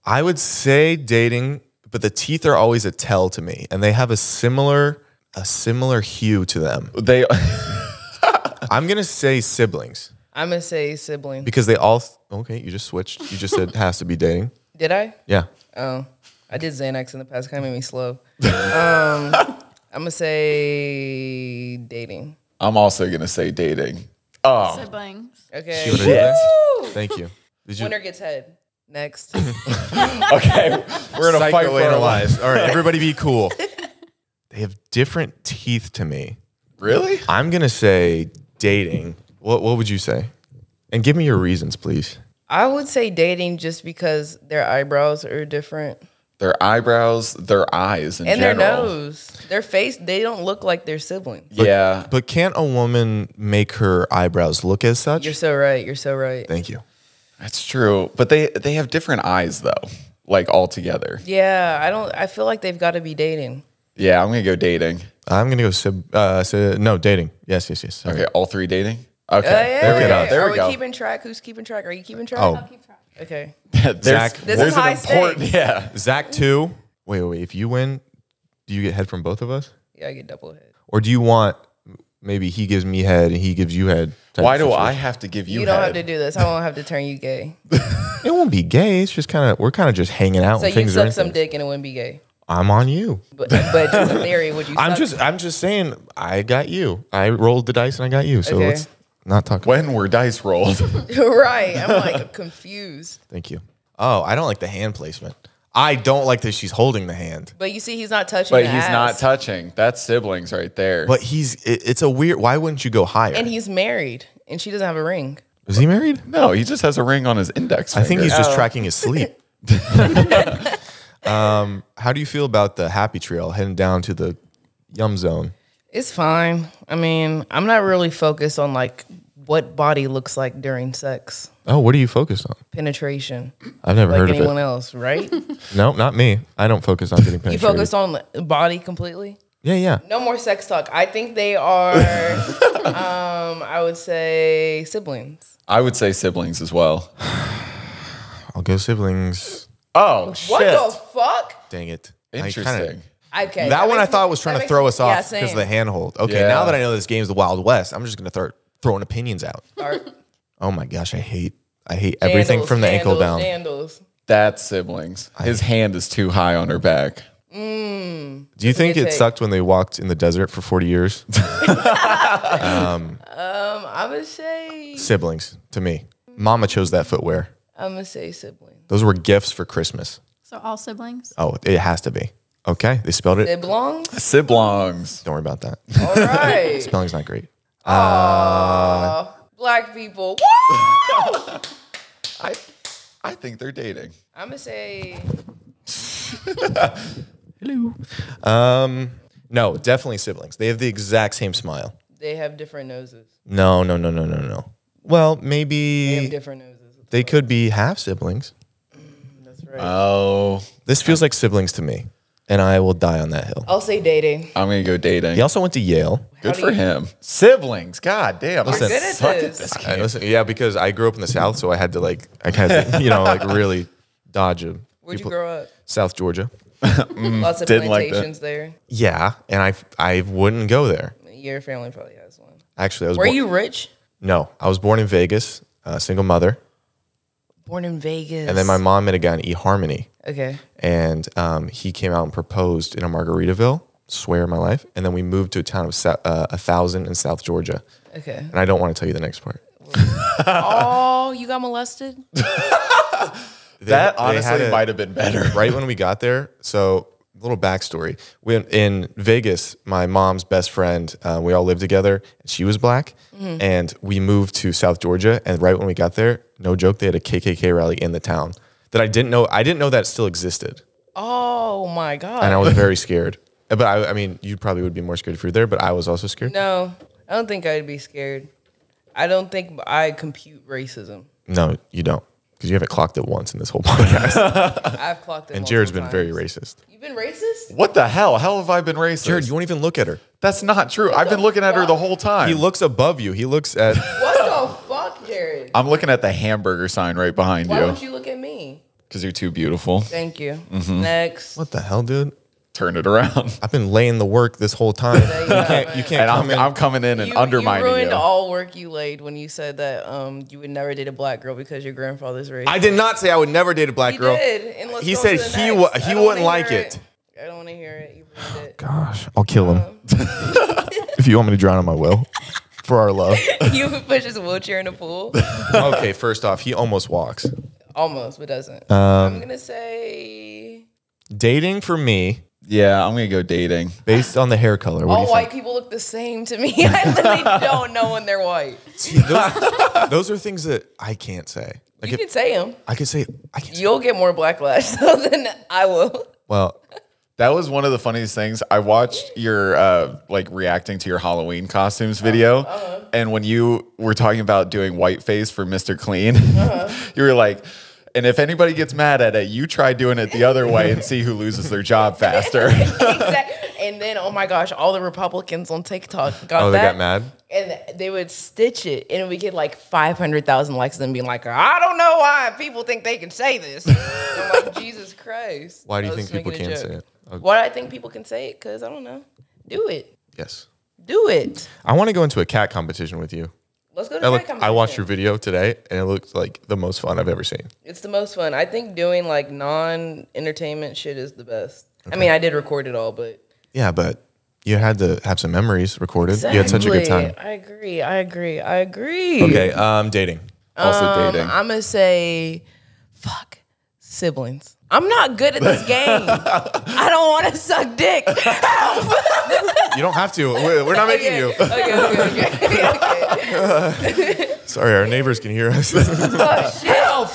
I would say dating, but the teeth are always a tell to me, and they have a similar hue to them. They I'm gonna say siblings I'm gonna say sibling. because they all. Okay, you just switched. You just said has to be dating. Did I? Yeah. Oh, I did Xanax in the past. Kind of made me slow. I'm gonna say dating. I'm also gonna say dating. Oh, Siblings. Okay. shit. Thank you. Did you? Winner gets head. Next. Okay, we're in a fight for our lives. Psychoanalyze. All right, everybody be cool. They have different teeth to me. Really? I'm gonna say dating. What would you say? And give me your reasons, please. I would say dating just because their eyebrows are different. Their eyebrows, their eyes, in And general. their nose. Their face, they don't look like they're siblings. Yeah. But can't a woman make her eyebrows look as such? You're so right. You're so right. Thank you. That's true. But they have different eyes though, like all together. Yeah, I feel like they've got to be dating. Yeah, I'm gonna go dating. I'm gonna go no, dating. Yes. Sorry. Okay, all three dating. Okay, Yeah, there we go. yeah. There Are we we go. keeping track? Who's keeping track? Are you keeping track? Oh. I'll keep track. Okay. Zach, This there's is high an important, stakes. yeah. Zach 2. Wait. If you win, do you get head from both of us? Yeah, I get double head. Or do you want maybe he gives me head and he gives you head? type Why of do situation? I have to give you? You don't head? have to do this. I won't have to turn you gay. It won't be gay. It's just we're kind of just hanging out. So and you things are suck some interesting. dick and it wouldn't be gay. I'm on you. But just in theory, would you? I'm suck? just saying. I got you. I rolled the dice and I got you. So Okay. let's not talk. When were dice rolled? Right. I'm like confused. Thank you. Oh, I don't like the hand placement. I don't like that she's holding the hand. But you see, he's not touching. But the he's ass. not touching. That's siblings right there. But it's a weird. Why wouldn't you go higher? And he's married, and she doesn't have a ring. Is he married? No, he just has a ring on his index finger. I think he's just Oh. tracking his sleep. How do you feel about the happy trail heading down to the yum zone? It's fine. I mean, I'm not really focused on like what body looks like during sex, Oh, what are you focused on? penetration, I've never like heard of anyone it. else, right? No, not me. I don't focus on getting You penetrated. focused on the body completely. Yeah. No more sex talk. I think they are. I would say siblings. I would say siblings as well. I'll go siblings. Oh shit! What the fuck? Dang it. Interesting. Okay, That one I makes thought me- was trying that to makes throw me- us off yeah, because of same. the handhold. Okay, Yeah. now that I know this game's the Wild West, I'm just gonna start throwing opinions out. Start. Oh my gosh, I hate everything Jandals, from the ankle jandals, down. jandals. That's siblings. His hand is too high on her back. Do you think good it take. sucked when they walked in the desert for 40 years? I would say. Siblings to me. Mama chose that footwear. I'm gonna say siblings. Those were gifts for Christmas. So all siblings. Oh, it has to be. Okay, they spelled it. Siblings. Siblings. Don't worry about that. All right. Spelling's not great. Black people. Woo! I think they're dating. I'm gonna say. Hello. No, definitely siblings. They have the exact same smile. They have different noses. No. Well, They have maybe different noses. they could be half siblings. That's right. Oh, This feels like siblings to me, and I will die on that hill. I'll say dating. I'm gonna go dating. He also went to Yale. Good How for do you- him. Siblings. God damn. You're I good at suck this. Listen, yeah, because I grew up in the South, so I had to really dodge it. Where'd you grow up? South Georgia. Lots of didn't like that. plantations there. Yeah, and I wouldn't go there. Your family probably has one. Actually, I was. Were you rich? No, I was born in Vegas, single mother, Born in Vegas. and then my mom met a guy in eHarmony, Okay. and he came out and proposed in a Margaritaville. Swear my life, and then we moved to a town of 1,000 in South Georgia, Okay. and I don't want to tell you the next part. Oh, you got molested? That They had honestly it might have been better. right when we got there. So, little backstory: when in Vegas, my mom's best friend, we all lived together. And she was black, and we moved to South Georgia. And right when we got there, no joke, they had a KKK rally in the town that I didn't know. I didn't know that still existed, Oh my God. and I was very scared. But I mean, you probably would be more scared if you were there. But I was also scared. No, I don't think I'd be scared. I don't think I compute racism. No, you don't, because you haven't clocked it once in this whole podcast. I've clocked it. And Jared's been multiple very times. racist. You've been racist? What the hell? How have I been racist? Jared, you won't even look at her. That's not true. I've been looking at her the whole time. He looks above you. He looks at. What the fuck, Jared? I'm looking at the hamburger sign right behind Why you don't you look at me? because you're too beautiful. Thank you. Next. What the hell, dude? turn it around. I've been laying the work this whole time. You can't And come in. I'm coming in and undermining you. ruined you. all work you laid when you said that you would never date a black girl because your grandfather's race. I did not say I would never date a black girl. Did. And let's He go said to the he next. he I don't wouldn't wanna like hear it. I don't want to hear it. You ruined it. Gosh, I'll kill him. If you want me to drown him, I will. For our love. You push his wheelchair in a pool. Okay, first off, he almost walks. Almost, but doesn't. I'm gonna say Dating for me, Yeah, I'm gonna go dating. based on the hair color. What do all you white think? people look the same to me. I literally don't know when they're white. See, those are things that I can't say. Like You can say them. I could say I can. You'll get more backlash though than I will. Well, That was one of the funniest things. I watched your like reacting to your Halloween costumes video, and when you were talking about doing whiteface for Mr. Clean, you were like, and if anybody gets mad at it, you try doing it the other way and see who loses their job faster. Exactly. And then, oh my gosh, all the Republicans on TikTok got they that. got mad? And they would stitch it, and we get like 500,000 likes, and being like, I don't know why people think they can say this. I'm like, Jesus Christ. Why do you I was think people making a can't joke. say it? Okay. Why do I think people can say it? Because I don't know. Do it. Yes. Do it. I want to go into a cat competition with you. Let's go to cat competition. I watched your video today, and it looked like the most fun I've ever seen. It's the most fun. I think doing like non-entertainment shit is the best. I mean, I did record it all, but Yeah, but you had to have some memories recorded. You had such a good time. I agree. Okay, dating. Also dating. I'm gonna say, fuck, siblings. I'm not good at this game. I don't want to suck dick. Help! You don't have to. We're not making you. Okay. Sorry, our neighbors can hear us. Oh, shit. Help!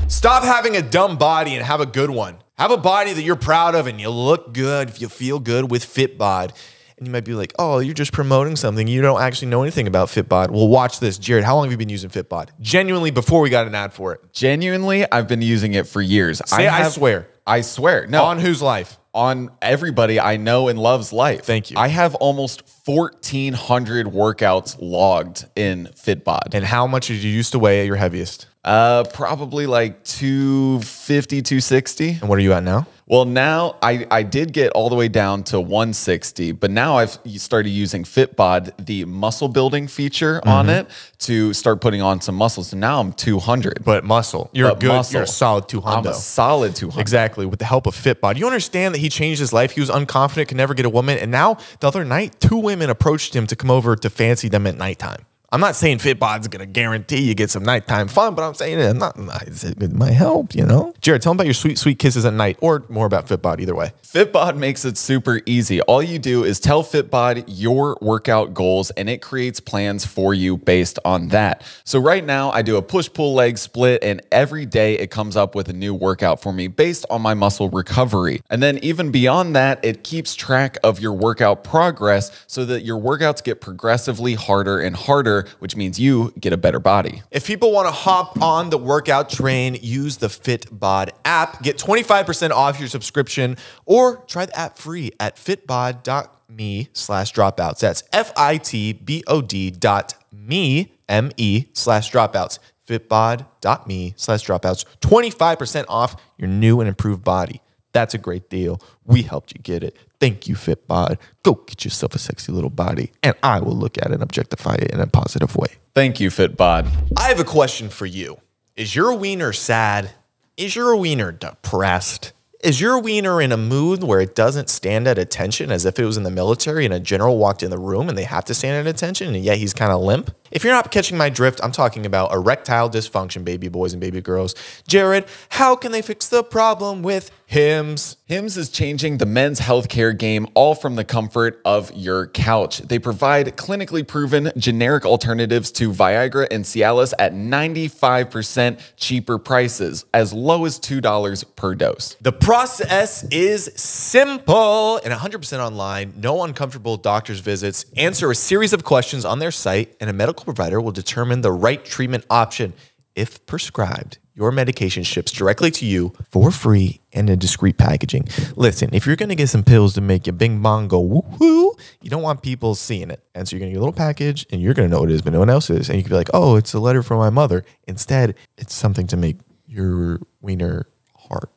Stop having a dumb body and have a good one. Have a body that you're proud of and you look good, if you feel good with FitBod. And you might be like, oh, you're just promoting something. You don't actually know anything about FitBod. Well, watch this. Jared, how long have you been using FitBod? Genuinely, before we got an ad for it. Genuinely, I've been using it for years. I swear. I swear. No. On whose life? On everybody I know and love's life. Thank you. I have almost 1,400 workouts logged in FitBod. And how much did you used to weigh at your heaviest? Probably like 250, 260. And what are you at now? Well, now I did get all the way down to 160, but now I've started using FitBod, the muscle building feature on it, to start putting on some muscles. And now I'm 200. But muscle. You're But good. muscle. You're a solid 200. I'm a solid 200. Exactly, with the help of FitBod. You understand that he changed his life? He was unconfident, could never get a woman. And now, the other night, 2 women approached him to come over to fancy them at nighttime. I'm not saying FitBod's going to guarantee you get some nighttime fun, but I'm saying it might help, you know? Jared, tell them about your sweet, sweet kisses at night, or more about FitBod, either way. FitBod makes it super easy. All you do is tell FitBod your workout goals, and it creates plans for you based on that. So right now, I do a push-pull leg split, and every day it comes up with a new workout for me based on my muscle recovery. And then even beyond that, it keeps track of your workout progress so that your workouts get progressively harder and harder, which means you get a better body. If people want to hop on the workout train, use the FitBod app. Get 25% off your subscription, or try the app free at fitbod.me/dropouts. That's fitbod.me/dropouts. fitbod.me/dropouts. 25% off your new and improved body. That's a great deal. We helped you get it. Thank you, FitBod. Go get yourself a sexy little body, and I will look at it and objectify it in a positive way. Thank you, FitBod. I have a question for you. Is your wiener sad? Is your wiener depressed? Is your wiener in a mood where it doesn't stand at attention, as if it was in the military and a general walked in the room and they have to stand at attention and yet he's kind of limp? If you're not catching my drift, I'm talking about erectile dysfunction, baby boys and baby girls. Jared, how can they fix the problem with Hims? Hims is changing the men's healthcare game, all from the comfort of your couch. They provide clinically proven generic alternatives to Viagra and Cialis at 95% cheaper prices, as low as $2 per dose. The process is simple and 100% online. No uncomfortable doctor's visits. Answer a series of questions on their site, and a medical provider will determine the right treatment option. If prescribed, your medication ships directly to you for free and in discreet packaging. Listen, if you're going to get some pills to make your bing bong go woo-hoo, you don't want people seeing it. And so you're going to get a little package, and you're going to know what it is, but no one else is. And you can be like, oh, it's a letter from my mother. Instead, it's something to make your wiener heart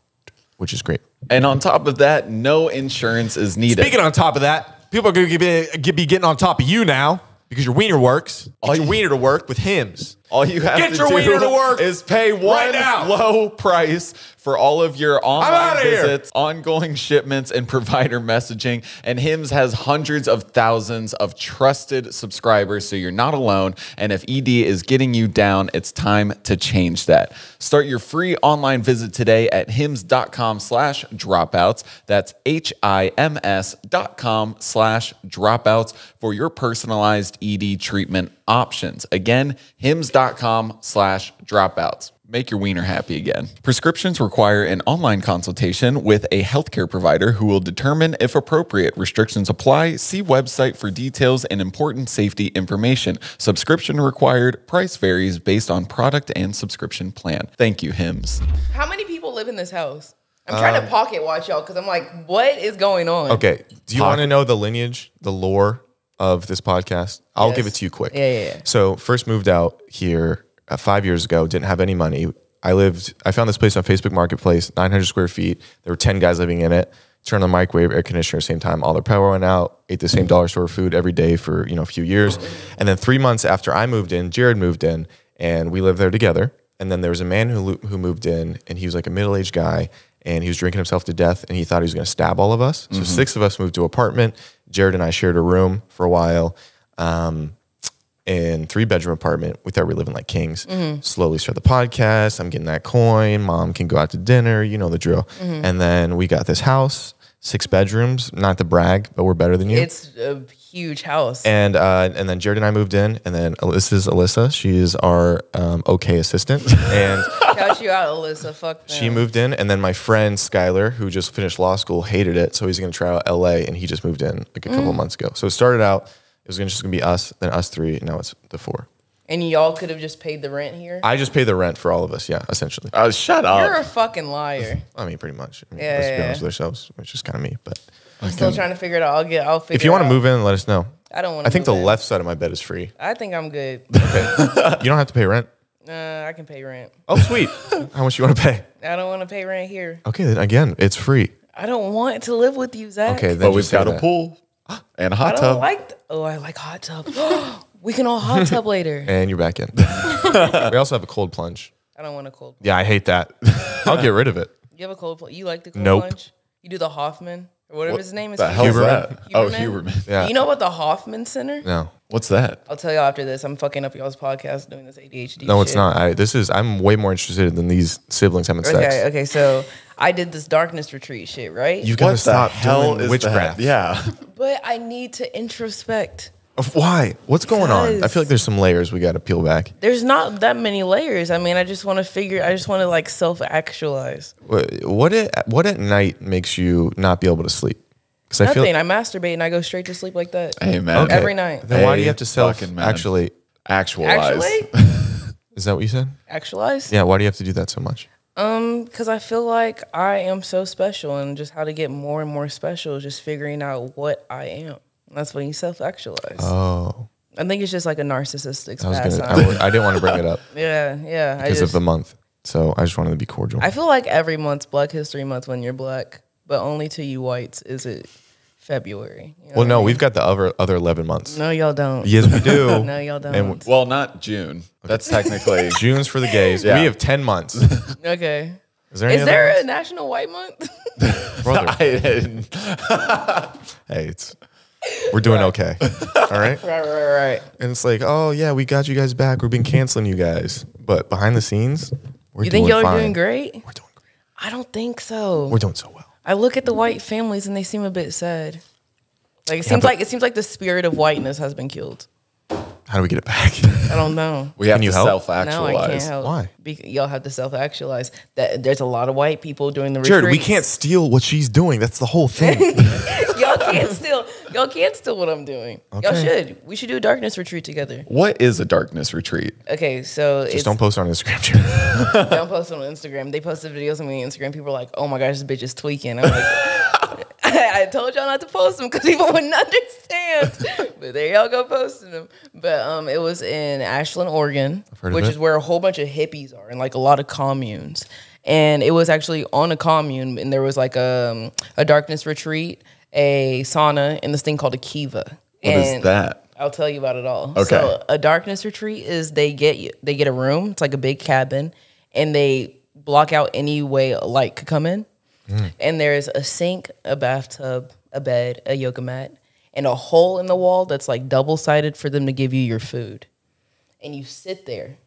which is great. And on top of that, no insurance is needed. Speaking on top of that, people are going to be getting on top of you now because your wiener works. Get your wiener to work with Hims. All you have Get to your do wiener to work is pay one right now. low price for all of your online outta here. visits, ongoing shipments, and provider messaging. And Hims has hundreds of thousands of trusted subscribers, so you're not alone. And if ED is getting you down, it's time to change that. Start your free online visit today at hims.com/dropouts. That's HIMS.com/dropouts for your personalized ED treatment options. Again, hims.com/dropouts. Make your wiener happy again. Prescriptions require an online consultation with a healthcare provider who will determine if appropriate. Restrictions apply. See website for details and important safety information. Subscription required. Price varies based on product and subscription plan. Thank you, Hims. How many people live in this house? I'm trying to pocket watch y'all because I'm like, what is going on? Okay. Do you want to know the lineage, the lore of this podcast? I'll give it to you quick. Yeah. So first moved out here 5 years ago, didn't have any money. I found this place on Facebook Marketplace, 900 square feet. There were 10 guys living in it. Turned on the microwave, air conditioner at the same time. All their power went out. Ate the same dollar store food every day for a few years. And then 3 months after I moved in, Jared moved in, and we lived there together. And then there was a man who moved in, and he was like a middle-aged guy, and he was drinking himself to death, and he thought he was going to stab all of us. So 6 of us moved to an apartment. Jared and I shared a room for a while. In 3-bedroom apartment. We thought we were living like kings. Slowly start the podcast. I'm getting that coin. Mom can go out to dinner. You know the drill. And then we got this house, 6 bedrooms. Not to brag, but we're better than you. It's a huge house. And then Jared and I moved in. And then Alyssa. She is our okay assistant. And Shout you out, Alyssa. Fuck them. she moved in. And then my friend Skylar, who just finished law school, hated it. So he's going to try out LA. And he just moved in like a couple of months ago. So it started out. It was just going to be us, then us 3, and now it's the 4. And y'all could have just paid the rent here? I just pay the rent for all of us, yeah, essentially. Oh, shut up. You're a fucking liar. I mean, pretty much. I mean, Yeah, let's be yeah. honest with ourselves, which is kind of me. But I'm still trying to figure it out. I'll figure it out. if you want to move in, let us know. I don't want to I think the move in. left side of my bed is free. I think I'm good. Okay. You don't have to pay rent. I can pay rent. Oh, sweet. How much you want to pay? I don't want to pay rent here. Okay, then again, it's free. I don't want to live with you, Zach. Okay, then But we've just say got a that. pool and a hot I tub. don't like. I like hot tub. We can all hot tub later. And you're back in. We also have a cold plunge. I don't want a cold. Yeah, I hate that. I'll get rid of it. You have a cold. You like the cold Nope. plunge? You do the Hoffman or whatever his name is. The hell is Huberman? that? Oh, Huberman? Huberman. Yeah. You know about the Hoffman Center? No. What's that? I'll tell you after this. I'm fucking up y'all's podcast doing this ADHD. No, it's shit. not. I'm way more interested than these siblings having sex. Okay. So I did this darkness retreat shit, right? You gotta stop doing is witchcraft. that? Yeah. But I need to introspect. Why? What's going on? I Because- feel like there's some layers we got to peel back. There's not that many layers. I mean, I just want to like self-actualize. What at night makes you not be able to sleep? Because I feel Nothing. I masturbate and I go straight to sleep like that. Hey, man. Okay. Every night. Then why do you Hey, have to self fucking man. actually? Actualize. Is that what you said? Actualize? Yeah. Why do you have to do that so much? Because I feel like I am so special, and just how to get more and more special is just figuring out what I am. That's when you self-actualize. Oh, I think it's just like a narcissistic I was pastime. gonna. I didn't want to bring it up Yeah. because of the month, so I just wanted to be cordial. I feel like every month's Black History Month when you're black, but only to you whites is it February. You know Well, what I no, mean? we've got the other 11 months. No, y'all don't. Yes, we do. No, y'all don't. And Well, not June. That's technically. June's for the gays. Yeah. We have 10 months. Okay. Is there any Is other there a months? National White Month? Brother? Hey, we're doing okay. All right. Right. And it's like, oh yeah, we got you guys back. We've been canceling you guys, but behind the scenes, we're You think doing y'all are fine. doing great? We're doing great. I don't think so. We're doing so well. I look at the white families and they seem a bit sad. Like it seems like the spirit of whiteness has been killed. How do we get it back? I don't know. We have Can to you help? No, I self-actualize. can't help. Why? Y'all have to self-actualize. That there's a lot of white people doing the Jared, we retreats. can't steal what she's doing. That's the whole thing. Y'all can't steal. Y'all can't steal what I'm doing. Y'all Okay. should. We should do a darkness retreat together. What is a darkness retreat? Okay, so Just don't post on Instagram, Jared. don't post it on Instagram. They posted videos on me on Instagram. People are like, "Oh my gosh, this bitch is tweaking." I'm like, I told y'all not to post them because people wouldn't understand. But there y'all go posting them. But it was in Ashland, Oregon, heard of which it. is where a whole bunch of hippies are and like a lot of communes. And it was actually on a commune, and there was like a darkness retreat, a sauna, and this thing called a kiva. What is that? I'll tell you about it all. Okay. So a darkness retreat is they get a room. It's like a big cabin, and they block out any way light could come in. And there's a sink, a bathtub, a bed, a yoga mat, and a hole in the wall that's like double-sided for them to give you your food. And you sit there,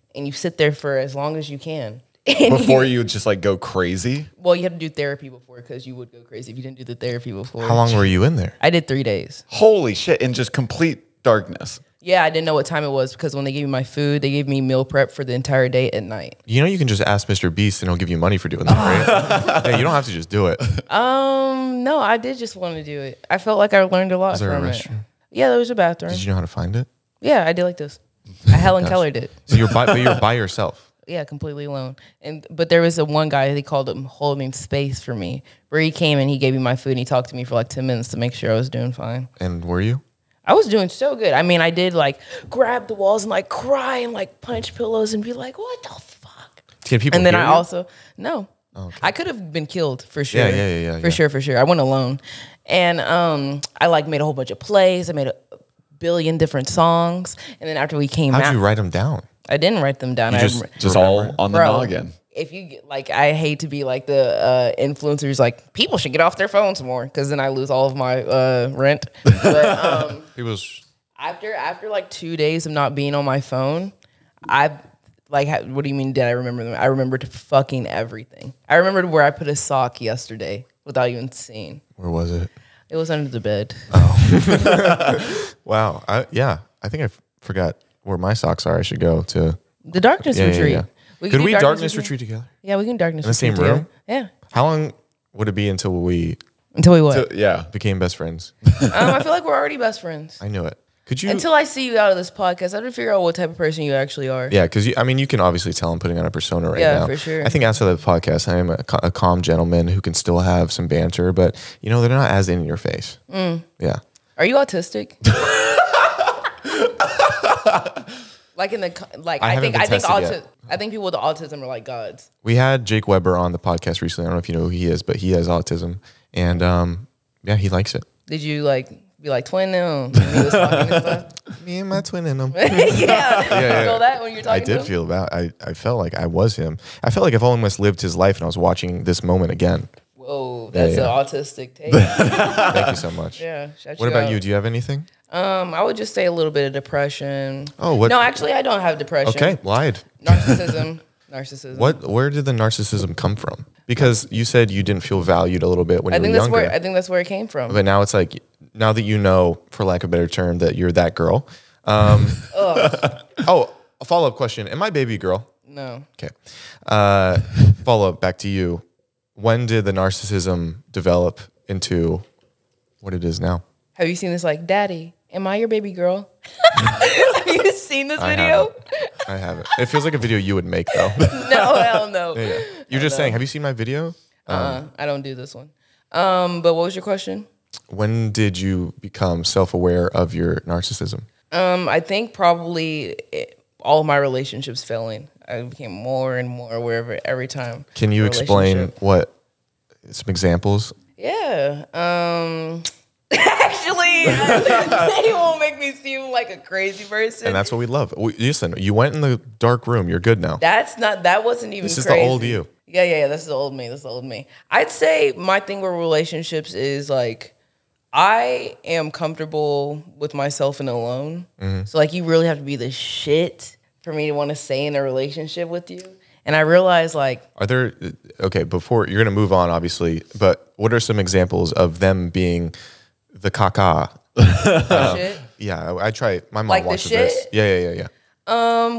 for as long as you can. And Before you just like go crazy? well, you have to do therapy before, because you would go crazy if you didn't do the therapy before. How long were you in there? I did 3 days. Holy shit. In just complete darkness. Yeah, I didn't know what time it was, because when they gave me my food, they gave me meal prep for the entire day at night. You know, you can just ask Mr. Beast and he'll give you money for doing that, right? Yeah, you don't have to just do it. No, I did just want to do it. I felt like I learned a lot Was there a from it. restroom? Yeah, there was a bathroom. Did you know how to find it? Yeah, I did like this. Helen Keller did. So you're by yourself. Yeah, completely alone. But there was one guy, they called him holding space for me, where he came and he gave me my food and he talked to me for like 10 minutes to make sure I was doing fine. And were you? I was doing so good. I mean, I did like grab the walls and like cry and like punch pillows and be like, what the fuck? Can people And then hear I you? also, no. Okay. I could have been killed for sure. Yeah. For sure. I went alone. And I like made a whole bunch of plays. I made a billion different songs. And then after we came How'd out, you write them down? I didn't write them down. You Just all on the Bro, noggin. if you get, like, I hate to be like the influencers, like people should get off their phones more, because then I lose all of my rent. But after like 2 days of not being on my phone, I like, what do you mean? Did I remember them? I remembered fucking everything. I remembered where I put a sock yesterday without even seeing. Where was it? It was under the bed. Wow. I think I forgot where my socks are. I should go to The darkness retreat. Yeah. We Could do we darkness retreat together? Yeah, we can darkness In the same retreat room? together. Yeah. How long would it be until we Until we what? Yeah. became best friends? I feel like we're already best friends. I knew it. Could you? Until I see you out of this podcast, I have to figure out what type of person you actually are. Yeah, because you can obviously tell I'm putting on a persona right Yeah, now. for sure. I think outside of the podcast, I am a calm gentleman who can still have some banter, but they're not as in your face. Yeah. Are you autistic? Like I haven't been tested yet. I think people with autism are like gods. We had Jake Weber on the podcast recently. I don't know if you know who he is, but he has autism, and he likes it. Did you like be like twin them? When he was talking and stuff? Me and my twin in him. yeah. You feel that when you're talking I to did him? feel that. I felt like I was him. I felt like I've almost lived his life, and I was watching this moment again. Whoa, that's Yeah. an autistic take. Thank you so much. Yeah. Shout What about out. you? Do you have anything? I would just say a little bit of depression. Oh, what? No, actually, I don't have depression. Okay, lied. Narcissism. Where did the narcissism come from? Because you said you didn't feel valued a little bit when you were younger. I think that's where it came from. But now it's like, now that you know, for lack of a better term, that you're that girl. Oh, a follow-up question. Am I baby girl? No. Okay. Follow-up back to you. When did the narcissism develop into what it is now? Have you seen this? Like, Daddy, am I your baby girl? Have you seen this video? I haven't. It feels like a video you would make, though. No, hell no. Yeah. You're just saying, have you seen my video? I don't do this one. But what was your question? When did you become self-aware of your narcissism? I think probably all of my relationships failing. I became more and more aware of it every time. Can you explain some examples? Yeah. Actually, they won't make me seem like a crazy person. And that's what we love. Listen, you went in the dark room. You're good now. That wasn't even This is crazy. the old you. Yeah. This is the old me. I'd say my thing with relationships is like, I am comfortable with myself and alone. Mm-hmm. So like, you really have to be the shit for me to want to stay in a relationship with you. And I realize like, Are there, okay, before you're going to move on, obviously, but what are some examples of them being the caca? shit. Yeah, I try. My mom Like the watches this. shit? Yeah.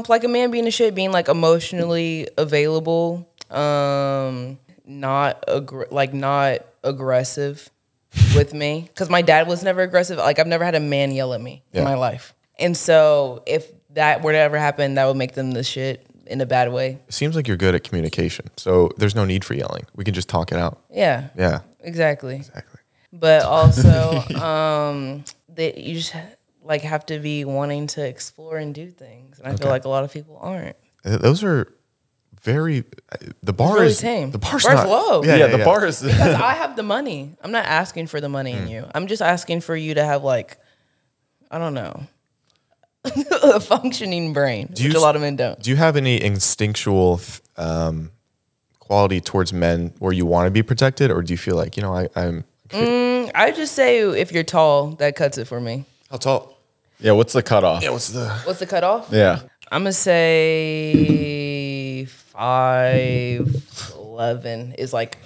Like a man being a shit, being like emotionally available, not aggressive with me. Because my dad was never aggressive. Like I've never had a man yell at me in my life. And so if that were to ever happen, that would make them the shit in a bad way. It seems like you're good at communication, so there's no need for yelling. We can just talk it out. Yeah. Yeah. Exactly. Exactly. But also, that you just like have to be wanting to explore and do things. And I feel like a lot of people aren't. Those are very. The bar really is tame. The bar's Bar's not low. Yeah, the bar is. Because I have the money. I'm not asking for the money in you. I'm just asking for you to have like, I don't know, a functioning brain, which a lot of men don't. Do you have any instinctual quality towards men where you want to be protected, or do you feel like I'm? I just say if you're tall, that cuts it for me. How tall? Yeah, what's the cutoff? Yeah, what's the cutoff? Yeah. I'm gonna say 5'11" is like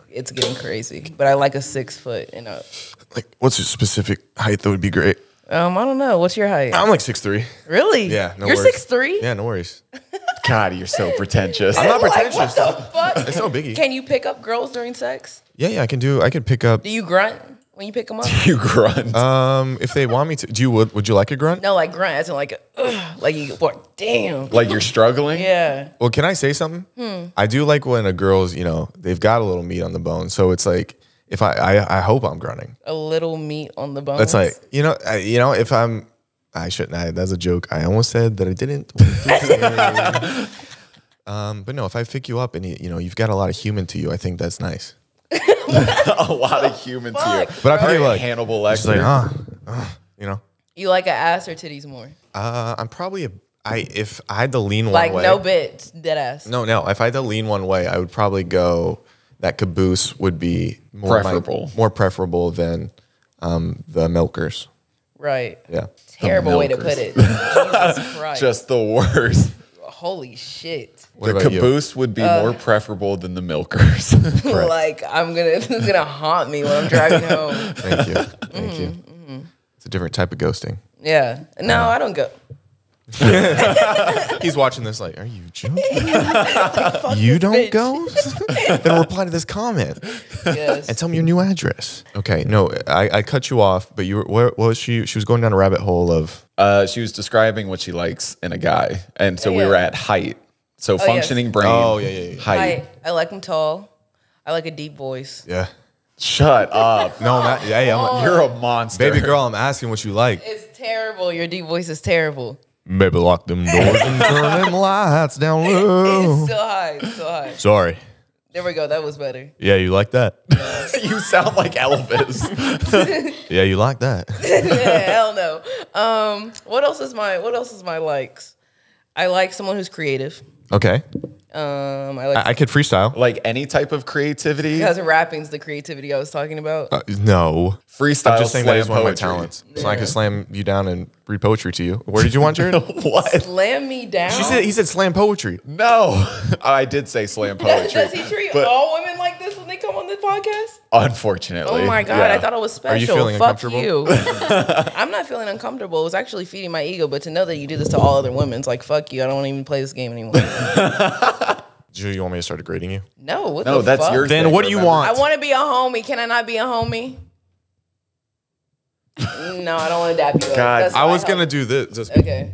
it's getting crazy, but I like a 6 foot and up. like what's your specific height that would be great? I don't know. What's your height? I'm like 6'3". Really? Yeah, no You're worries. 6'3"? Yeah, no worries. God, you're so pretentious. I'm not Like, pretentious. what the fuck? It's no biggie. Can you pick up girls during sex? Yeah, I can do. I could pick up. Do you grunt when you pick them up? You grunt. If they want me to. Would you like a grunt? No, like grunt as in like, like you like, damn. Like you're struggling? Yeah. Well, can I say something? I do like when a girl's, they've got a little meat on the bone. So it's like, if I hope I'm grunting. A little meat on the bones. It's like, if I shouldn't. That's a joke. I almost said that I didn't. But no, if I pick you up and you've got a lot of human to you, I think that's nice. A lot of human to you. But I Very feel like Hannibal just Lecter. You like an ass or titties more? I'm probably if I had to lean one Like way. no bits, dead ass. No. If I had to lean one way, I would probably go that caboose would be more preferable than the milkers. Right. Yeah. Terrible way to put it. Jesus Christ. Just the worst. Holy shit. What The about you? caboose would be more preferable than the milkers. Like it's gonna haunt me when I'm driving home. Thank you. Thank you. It's a different type of ghosting. Yeah. No, I don't go. He's watching this like, are you joking? You don't bitch. ghost? Then reply to this comment Yes. and tell me your new address. Okay, no, I cut you off, but what was she? She was going down a rabbit hole of. She was describing what she likes in a guy. And so we Yeah. were at height. So functioning brain. Oh, yeah. Height. I like them tall. I like a deep voice. Yeah. Shut up. No, I'm You're a monster. baby girl. I'm asking what you like. It's terrible. Your deep voice is terrible. Maybe lock them doors and turn them lights down low. It's still high. It's still high. Sorry. There we go. That was better. Yeah, you like that? You sound like Elvis. Yeah, you like that? Yeah, hell no. What else is my likes? I like someone who's creative. Okay. I I could freestyle. Like any type of creativity. because rapping's the creativity I was talking about. No. Freestyle. I'm just saying that is one of my poetry. talents. So I could slam you down and read poetry to you. Where did you want, Jared? What? Slam me down. He said slam poetry. No. I did say slam poetry. Does he treat but all women like this when they come on the podcast? unfortunately. Oh my god, yeah. I thought it was special. Are you feeling Fuck uncomfortable? you. I'm not feeling uncomfortable. It was actually feeding my ego, but to know that you do this to all other women, it's like fuck you. I don't want to even play this game anymore. Do you want me to start grading you? No, what No, the that's fuck? your Then thing, what do you remember? want? I want to be a homie. Can I not be a homie? No, I don't want to dap you up. God, That's I my was homie. gonna do this. Just, Okay.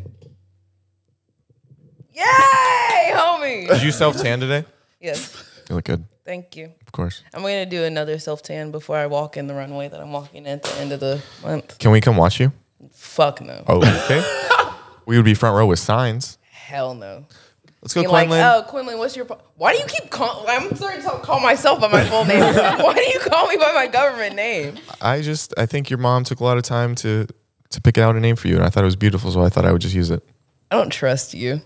Yay, homie. did you self tan today? Yes. You look good, Thank you. of course. I'm going to do another self-tan before I walk in the runway that I'm walking at the end of the month. Can we come watch you? Fuck no. Oh, okay. We would be front row with signs. Hell no. Let's go, Being like, Quenlin. oh, Quenlin, what's your... Why do you keep calling... I'm starting to call myself by my full name. Why do you call me by my government name? I think your mom took a lot of time to pick out a name for you, and I thought it was beautiful, so I thought I would just use it. I don't trust you.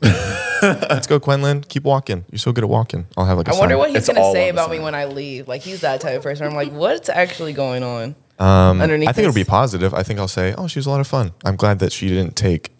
Let's go, Quenlin. Keep walking. You're so good at walking. I'll have like a I wonder sign. what he's It's going to all say on the about me sign. when I leave. Like, he's that type of person. I'm like, what's actually going on? I Underneath think it'll be this? positive. I think I'll say, oh, she was a lot of fun. I'm glad that she didn't take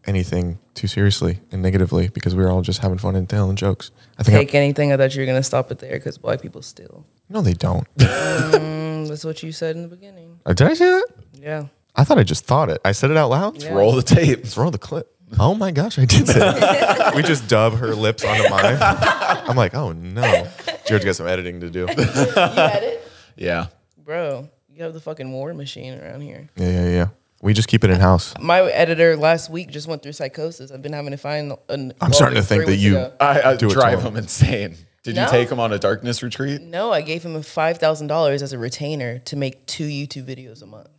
anything too seriously and negatively because we were all just having fun and telling jokes. I think Take anything. I thought you were going to stop it there because black people steal. no, they don't. That's what you said in the beginning. Did I say that? Yeah. I thought I just thought it. I said it out loud. Yeah. Roll the tape. Let's roll the clip. Oh my gosh, I did say it. We just dub her lips onto mine. I'm like, oh no. Jared's got some editing to do. You had it? Yeah. Bro, you have the fucking war machine around here. Yeah. We just keep it in house. My editor last week just went through psychosis. I've been having to find... I'm starting to think that you... I Do it drive to him. him insane. Did you No. take him on a darkness retreat? No, I gave him $5,000 as a retainer to make 2 YouTube videos a month.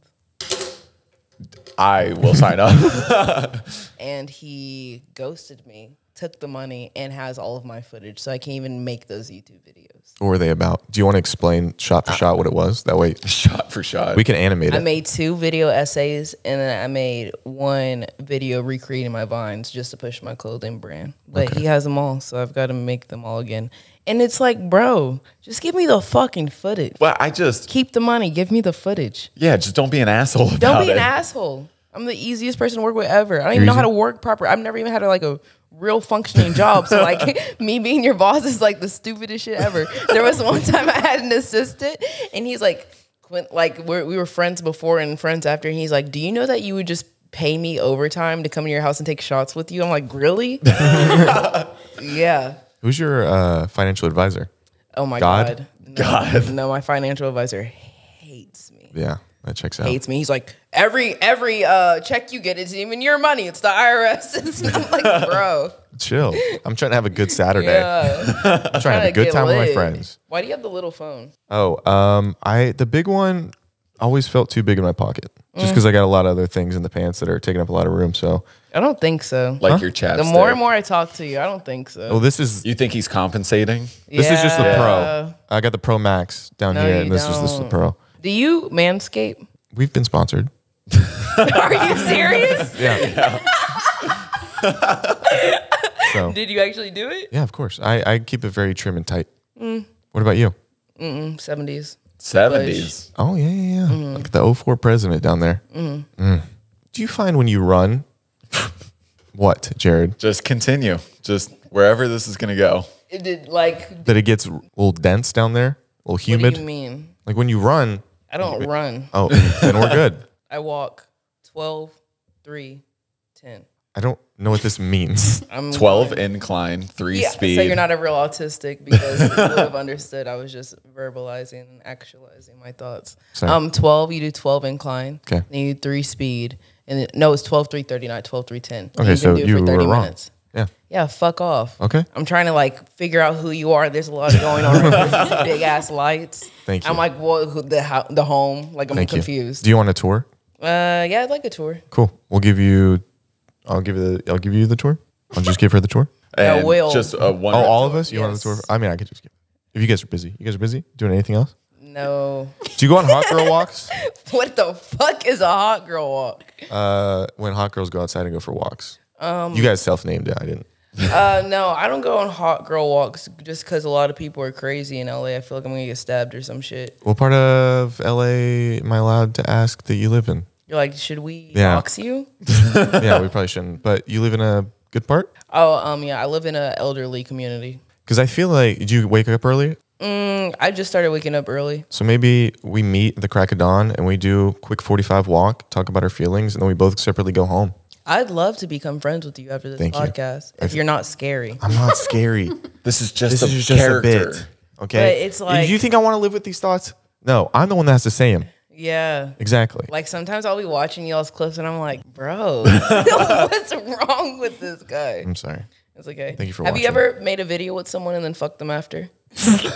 I will sign up. And he ghosted me took the money and has all of my footage, so I can't even make those YouTube videos. What were they about? Do you want to explain shot for shot what it was? That way, Shot for shot. we can animate it. I made 2 video essays, and then I made 1 video recreating my Vines just to push my clothing brand. But he has them all, so I've got to make them all again. And it's like, bro, just give me the fucking footage. Well, I just Keep the money. Give me the footage. just don't be an asshole about Don't be it. an asshole. I'm the easiest person to work with ever. I don't even know how to work proper. I've never even had like a real functioning job. So like me being your boss is like the stupidest shit ever. There was one time I had an assistant and he's like, we were friends before and friends after. And he's like, do you know that you would just pay me overtime to come to your house and take shots with you? I'm like, really? Yeah. Who's your financial advisor? Oh my God? God. No, my financial advisor hates me. Yeah, that checks out. Hates me. He's like, every check you get isn't even your money. It's the IRS. I'm like, bro. Chill. I'm trying to have a good Saturday. Yeah. I'm trying to have a good get time with my lit. friends. Why do you have the little phone? Oh, the big one always felt too big in my pocket. Just because I got a lot of other things in the pants that are taking up a lot of room. So I don't think so. Like your chapstick. The more and more I talk to you, I don't think so. oh, this is You think he's compensating? this is just the Yeah. Pro. I got the Pro Max down No, here, you and this is the don't. Pro. Do you manscape? We've been sponsored. Are you serious? Yeah. So Did you actually do it? yeah, of course. I keep it very trim and tight. What about you? 70s. 70s. Oh yeah. Like the 04 president down there. Do you find when you run, what, Jared, Just continue. Just wherever this is going to go. It did like. that it gets a little dense down there, a little What humid? do you mean? Like when you run. I don't run. Oh, then we're good. I walk 12, 3, 10. I don't know what this means. I'm 12 incline, 3 Yeah, speed. so you're not a real autistic because you would have understood. I was just verbalizing and actualizing my thoughts. Sorry. 12, you do 12 incline. Okay. Then you do 3 speed. And then, no, it's 12, 3, 30, not 12, 3, 10. Okay, so do it you for were 30 wrong. minutes. Yeah. Yeah, fuck off. Okay. I'm trying to like figure out who you are. There's a lot going on. Big ass lights. Thank you. I'm like, well, the home. Like I'm Thank you. confused. Do you want a tour? Yeah, I'd like a tour. Cool. I'll give you the tour. I'll just give her the tour. Yeah, And Will. just one. Oh, all of us? You want the Yes. tour? I mean, I could just give. If you guys are busy. You guys are busy? Doing anything else? No. Do you go on hot girl walks? What the fuck is a hot girl walk? When hot girls go outside and go for walks. You guys self-named it. I didn't. No, I don't go on hot girl walks just because a lot of people are crazy in LA. I feel like I'm gonna get stabbed or some shit. What part of LA am I allowed to ask that you live in? You're like, should we Yeah. box you? Yeah, we probably shouldn't. But you live in a good part? Oh, yeah, I live in an elderly community. Because I feel like, did you wake up early? I just started waking up early. So maybe we meet at the crack of dawn and we do a quick 45 walk, talk about our feelings, and then we both separately go home. I'd love to become friends with you after this Thank you. podcast. If you're not scary. I'm not scary. This is just This a is just character. a bit. Okay? But it's like- you think I want to live with these thoughts? No, I'm the one that has to say them. Yeah. Exactly. Like sometimes I'll be watching y'all's clips and I'm like, bro, what's wrong with this guy? I'm sorry. It's okay. Thank you for Have you watching. ever made a video with someone and then fucked them after?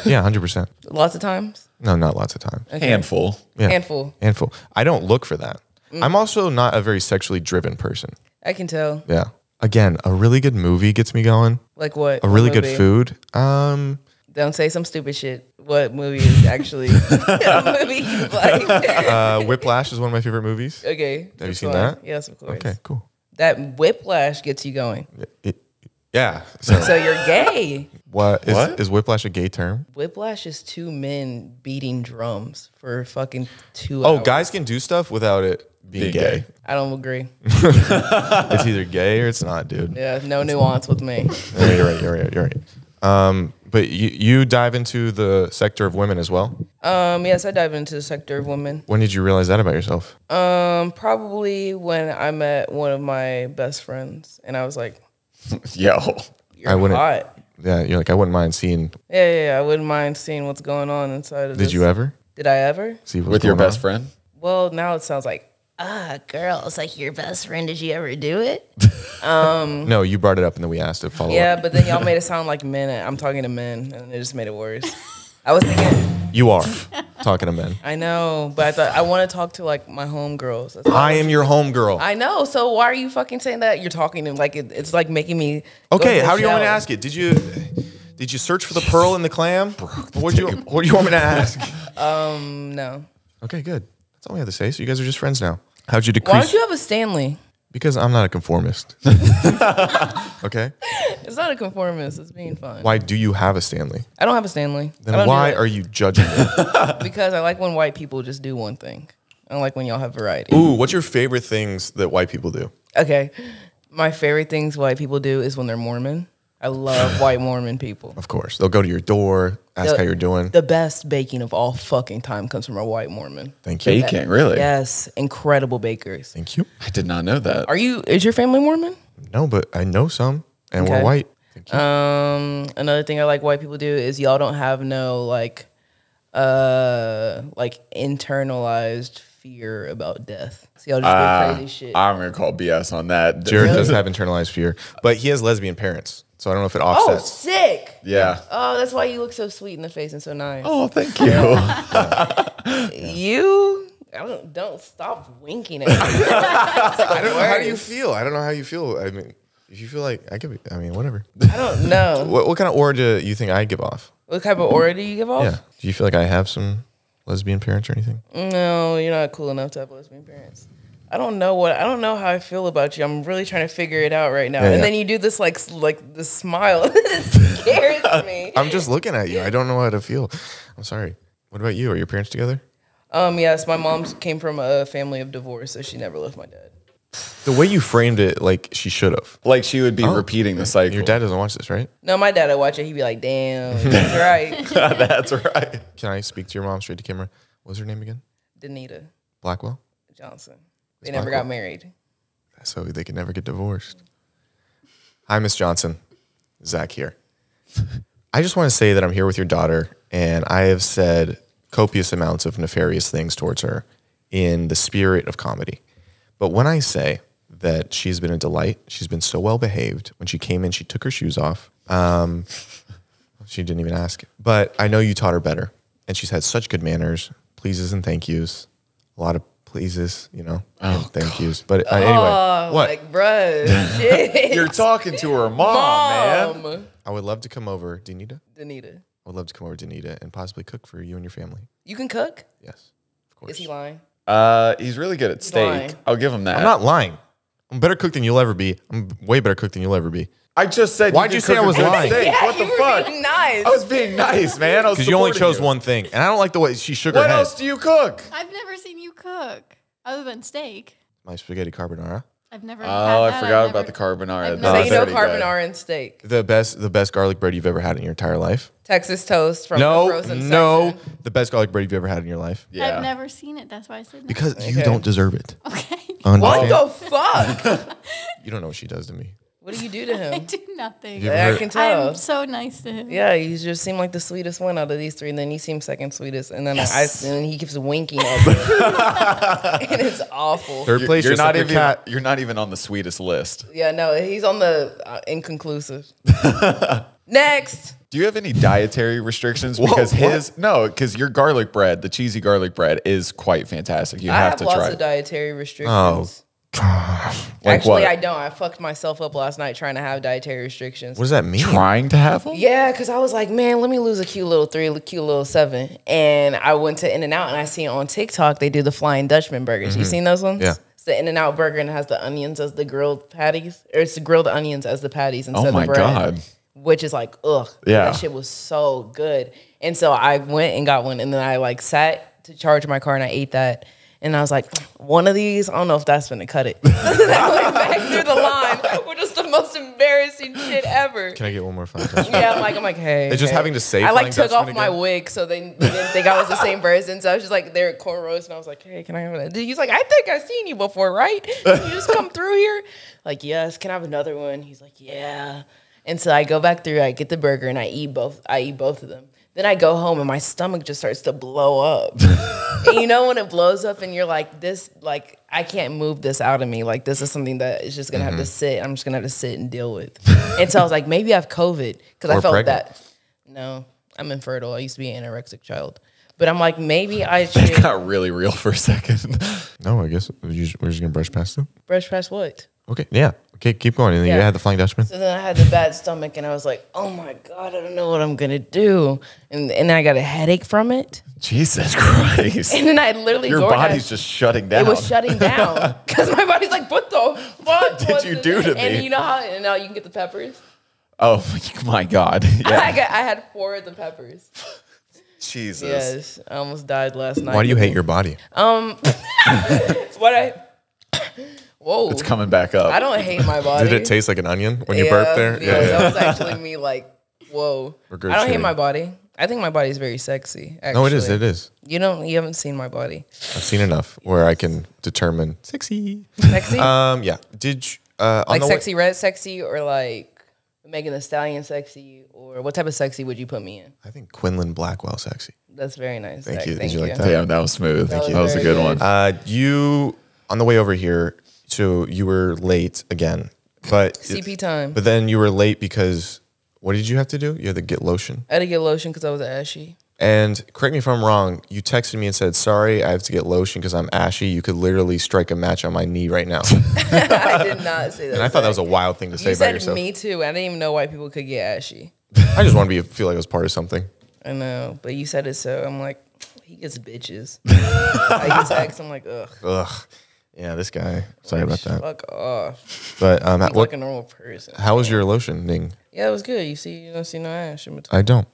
Yeah, 100%. Lots of times? No, not lots of times. Handful. Yeah. Handful. I don't look for that. I'm also not a very sexually driven person. I can tell. Yeah. Again, a really good movie gets me going. Like what? A really What good movie? food. Don't say some stupid shit. What movie is actually a movie you like? Whiplash is one of my favorite movies. Okay. Have you which seen one? that? Yes, of course. Okay, cool. That whiplash gets you going. Yeah. So, So you're gay. what What? is whiplash a gay term? Whiplash is 2 men beating drums for fucking 2 Oh, hours. guys can do stuff without it being Being gay. gay. I don't agree. It's either gay or it's not, dude. Yeah, no nuance with me. Yeah, you're right. But you dive into the sector of women as well. Yes, I dive into the sector of women. When did you realize that about yourself? Probably when I met one of my best friends, and I was like, Yo. "You're I wouldn't- hot." Yeah, you're like, I wouldn't mind seeing. Yeah. I wouldn't mind seeing what's going on inside of this. Did you ever Did I ever? see what's With your going best on? friend? Well, now it sounds like, girls, like your best friend. Did you ever do it? No, you brought it up and then we asked to follow Yeah, up. but then y'all made it sound like men. I'm talking to men, and it just made it worse. I was thinking, You are, talking to men. I know, but I thought I want to talk to like my homegirls. That's I am your homegirl. I know. So why are you fucking saying that? You're talking to like it's like making me. Okay, how do you want me to ask it? Did you search for the pearl in the clam? What do you want me to ask? No. Okay, good. That's all we have to say. So you guys are just friends now. How'd you decrease? Why don't you have a Stanley? Because I'm not a conformist. Okay. It's not a conformist. It's being fun. Why do you have a Stanley? I don't have a Stanley. Then why are you judging it? Because I like when white people just do one thing. I don't like when y'all have variety. Ooh, what's your favorite things that white people do? Okay. My favorite things white people do is when they're Mormon. I love white Mormon people. Of course. They'll go to your door, ask how you're doing. The best baking of all fucking time comes from a white Mormon. Thank you. Baking, really? Yes. Incredible bakers. Thank you. I did not know that. Is your family Mormon? No, but I know some, and we're Okay. white. Thank you. Another thing I like white people do is y'all don't have no like internalized fear about death. So y'all just do crazy shit. I'm gonna call BS on that. Jared does have internalized fear, but he has lesbian parents, so I don't know if it Oh, offsets. sick. Yeah. Oh, that's why you look so sweet in the face and so nice. Oh, thank you. You don't stop winking at me. I don't know how you feel. I don't know how you feel. I mean, if you feel like I could be, I mean, whatever. I don't know. What kind of aura do you think I give off? What type of aura do you give off? Yeah. Do you feel like I have some lesbian parents or anything? No, you're not cool enough to have lesbian parents. I don't know how I feel about you. I'm really trying to figure it out right now. Yeah, and yeah. then you do this like this smile. It scares me. I'm just looking at you. I don't know how to feel. I'm sorry. What about you? Are your parents together? Yes, my mom came from a family of divorce, so she never left my dad. The way you framed it, like she should have. Like she would be repeating the cycle. Your dad doesn't watch this, right? No, my dad would watch it. He'd be like, "Damn, that's right." That's right. Can I speak to your mom straight to camera? What's her name again? Danita Blackwell? Johnson. They never got married. So they could never get divorced. Hi, Miss Johnson. Zach here. I just want to say that I'm here with your daughter, and I have said copious amounts of nefarious things towards her in the spirit of comedy. But when I say that she's been a delight, she's been so well behaved. When she came in, she took her shoes off. She didn't even ask. But I know you taught her better, and she's had such good manners, pleases and thank yous, a lot of pleases, you know, and thank yous. But anyway, what? Like, bruh, shit. You're talking to her mom, man. I would love to come over, Danita. Danita. I would love to come over, Danita, and possibly cook for you and your family. You can cook? Yes, of course. Is he lying? He's really good at steak. lying. I'll give him that. I'm not lying. I'm a better cook than you'll ever be. I'm way better cook than you'll ever be. I just said. Why'd you say cook I a was good lying? steak. What the you were fuck? being nice. I was being nice, man. Because you only chose one thing, and I don't like the way she shook her What head. else do you cook? I've never seen you cook other than steak. My spaghetti carbonara. I've never. Oh, had I that. forgot I've about the never- carbonara. I've That's So never- you know pretty good. carbonara and steak. The best garlic bread you've ever had in your entire life. Texas toast from the frozen No, section. the best garlic bread you've ever had in your life. Yeah. I've never seen it. That's why I said no. Because you Okay. don't deserve it. Okay. Understand? What the fuck? You don't know what she does to me. What do you do to I him? do nothing. You ever I heard- can tell. I'm so nice to him. Yeah, you just seem like the sweetest one out of these three, and then you seem second sweetest, and then and he keeps winking at me, and it's awful. Third place, You're just not like your even. cat. You're not even on the sweetest list. Yeah, no, he's on the inconclusive. Next, Do you have any dietary restrictions? Because because your garlic bread, the cheesy garlic bread, is quite fantastic. You I have have to lots try. of dietary restrictions. Oh. Like Actually, what? I don't. I fucked myself up last night trying to have dietary restrictions. What does that mean? Trying to have them? Yeah, because I was like, man, let me lose a cute little 3, a cute little 7. And I went to In-N-Out, and I seen on TikTok, they do the Flying Dutchman burgers. You seen those ones? Yeah. It's the In-N-Out burger, and it has the onions as the grilled patties. Or it's the grilled onions as the patties instead Oh of the my bread. God. Which is like, ugh. Yeah. That shit was so good. And so I went and got one, and then I like sat to charge my car, and I ate that. And I was like, one of these, I don't know if that's gonna cut it. I went back through the line, which was the most embarrassing shit ever. Can I get one more fun test? Yeah, I'm like, hey. It's just hey. having to say I like Flying took off Dutchman my again? wig so they didn't think I was the same person. So I was just like there at cornrows, and I was like, hey, can I have that? He's like, I think I've seen you before, right? Can you just come through here? Like, yes. Can I have another one? He's like, yeah. And so I go back through, I get the burger, and I eat both of them. Then I go home and my stomach just starts to blow up. And you know when it blows up and you're like, this, like, I can't move this out of me. Like, this is something that is just going to have to sit. I'm just going to have to sit and deal with. And so I was like, maybe I have COVID. Because I Or felt pregnant. that. No, I'm infertile. I used to be an anorexic child. But I'm like, maybe I It should got really real for a second. No, I guess we're just gonna brush past them. brush past what? Okay, yeah. Okay, keep going. And then you Yeah. had the Flying Dutchman. So then I had the bad stomach, and I was like, oh my God, I don't know what I'm gonna do. And I got a headache from it. Jesus Christ. And then I literally Your DoorDash- body's just shutting down. It was shutting down because my body's like, what the fuck? did you do to me? And you know how and now you can get the peppers? Oh my God. I Yeah. had 4 of the peppers. Jesus. Yes, I almost died last night. Why do you hate your body? What I? Whoa! It's coming back up. I don't hate my body. Did it taste like an onion when you burped there? Yeah, that was actually me. Like, whoa! I don't hate Regurgitating. my body. I think my body is very sexy. Actually. No, it is. It is. You haven't seen my body. I've seen enough where I can determine sexy. Sexy, Yeah. Did you, on like the sexy red sexy, or like Megan Thee Stallion sexy, or what type of sexy would you put me in? I think Quenlin Blackwell sexy. That's very nice. Thank Zach. you. Did you like that? Damn, that was smooth. That was That was a very good good. one. You on the way over here, so you were late again, but CP time. But then you were late because what did you have to do? You had to get lotion. I had to get lotion because I was ashy. And correct me if I'm wrong, you texted me and said, sorry, I have to get lotion because I'm ashy. You could literally strike a match on my knee right now. I did not say that. And I thought that was a wild thing to say You about said yourself. me too. I didn't even know white people could get ashy. I just want to feel like I was part of something. I know, but you said it, so I'm like, he gets bitches. I get text, I'm like, ugh. Ugh. Yeah, this guy. Sorry about that. Fuck off. But He's what, like a normal person. how was your lotioning? Yeah, it was good. You don't see no ash in between. I don't.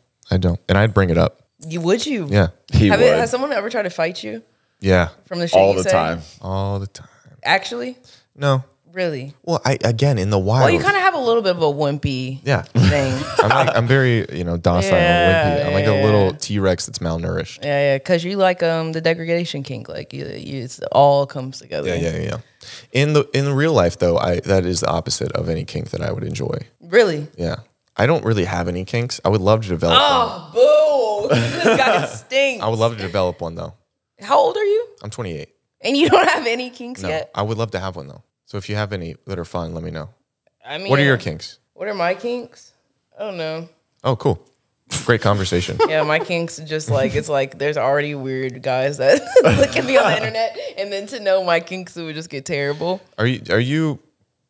And I'd bring it up. Would you? Yeah. He would. Has someone ever tried to fight you Yeah. from the shit All you the say? time. All the time. Actually, No. really. Well, again, in the wild. Well, you kind of have a little bit of a wimpy Yeah. thing. I'm very, docile Yeah, and wimpy. I'm like yeah, a little T-Rex that's malnourished. Yeah, because you like the degradation kink. Like it all comes together. Yeah. In real life, though, that is the opposite of any kink that I would enjoy. Really? Yeah. I don't really have any kinks. I would love to develop one. Oh, boo! This guy stinks. I would love to develop one, though. How old are you? I'm 28. And you don't have any kinks No, yet? I would love to have one, though. So if you have any that are fun, let me know. I mean, What are your kinks? What are my kinks? I don't know. Oh, cool. Great conversation. Yeah, my kinks are just like, it's like there's already weird guys that look at me on the internet, and then to know my kinks, it would just get terrible. Are you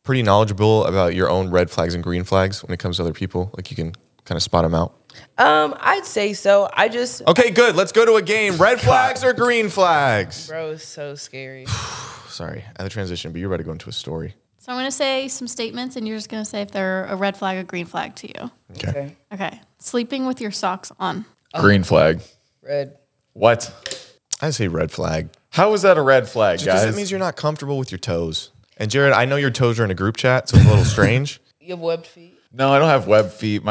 pretty knowledgeable about your own red flags and green flags when it comes to other people? Like you can kind of spot them out? I'd say so. I just, Okay, good. Let's go to a game. Red flags or green flags? bro, it's so scary. Sorry, I had a transition, but you're about to go into a story. So I'm going to say some statements, and you're just going to say if they're a red flag or green flag to you. Okay. Okay. Sleeping with your socks on. Green flag. Red. What? I say red flag. How is that a red flag, Because guys? that means you're not comfortable with your toes. And Jared, I know your toes are in a group chat, so it's a little strange. You have webbed feet. No, I don't have web feet.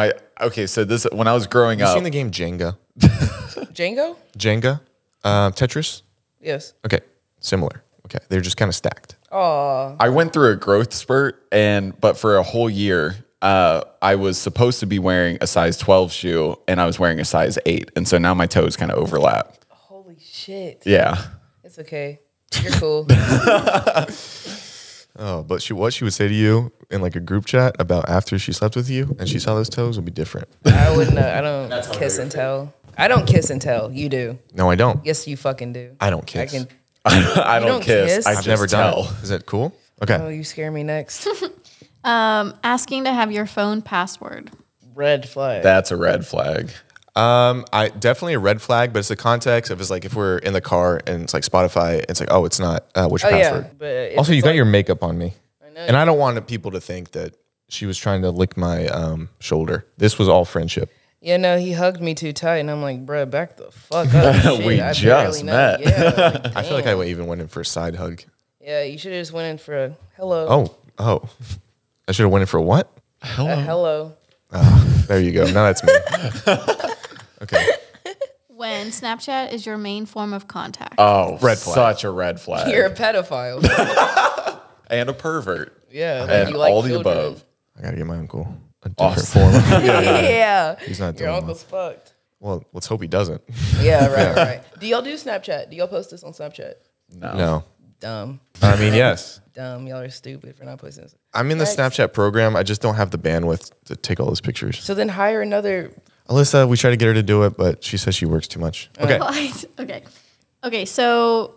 So this when I was growing You up. seen the game Jenga? Django? Jenga? Tetris? Yes. Okay, similar. Okay, they're just kind of stacked. Oh, I went through a growth spurt, but for a whole year, I was supposed to be wearing a size 12 shoe, and I was wearing a size 8, and so now my toes kind of overlap. holy shit. Yeah. It's okay. You're cool. Oh, but what she would say to you in like a group chat about after she slept with you and she saw those toes would be different. I wouldn't know. I don't kiss and tell. I don't kiss and tell. You do. No, I don't. Yes, you fucking do. I don't kiss. I can. I You don't don't kiss. kiss? I I've just never done tell. it. Is it cool? Okay. Oh, you scare me next. Asking to have your phone password. Red flag. That's a red flag. I definitely a red flag, but it's the context of it's like if we're in the car and it's like Spotify, it's like, oh, it's not. What's your Oh password? yeah, but if Also, you it's got like- your makeup on me. I know. And I don't want people to think that she was trying to lick my shoulder. This was all friendship. Yeah, no, he hugged me too tight, and I'm like, bruh, back the fuck up. Shit, We I just barely know. met. Yeah, like, I feel like I damn. even went in for a side hug. Yeah, you should have just went in for a hello. Oh. I should have went in for a what? A hello. There you go. Now that's me. Okay. When Snapchat is your main form of contact. Oh, Red flag. Such a red flag. You're a pedophile. And a pervert. Yeah, like And you like all the children. above. I gotta get my uncle a different Awesome. form. Yeah, He's not your doing uncle's fucked. well, let's hope he doesn't. Yeah, right. Do y'all do Snapchat? Do y'all post this on Snapchat? No. Dumb. I mean, yes. Dumb. Y'all are stupid for not posting this. I'm in the Thanks. Snapchat program. I just don't have the bandwidth to take all those pictures. So then hire another. Alyssa, we try to get her to do it, but she says she works too much. Okay. Okay. So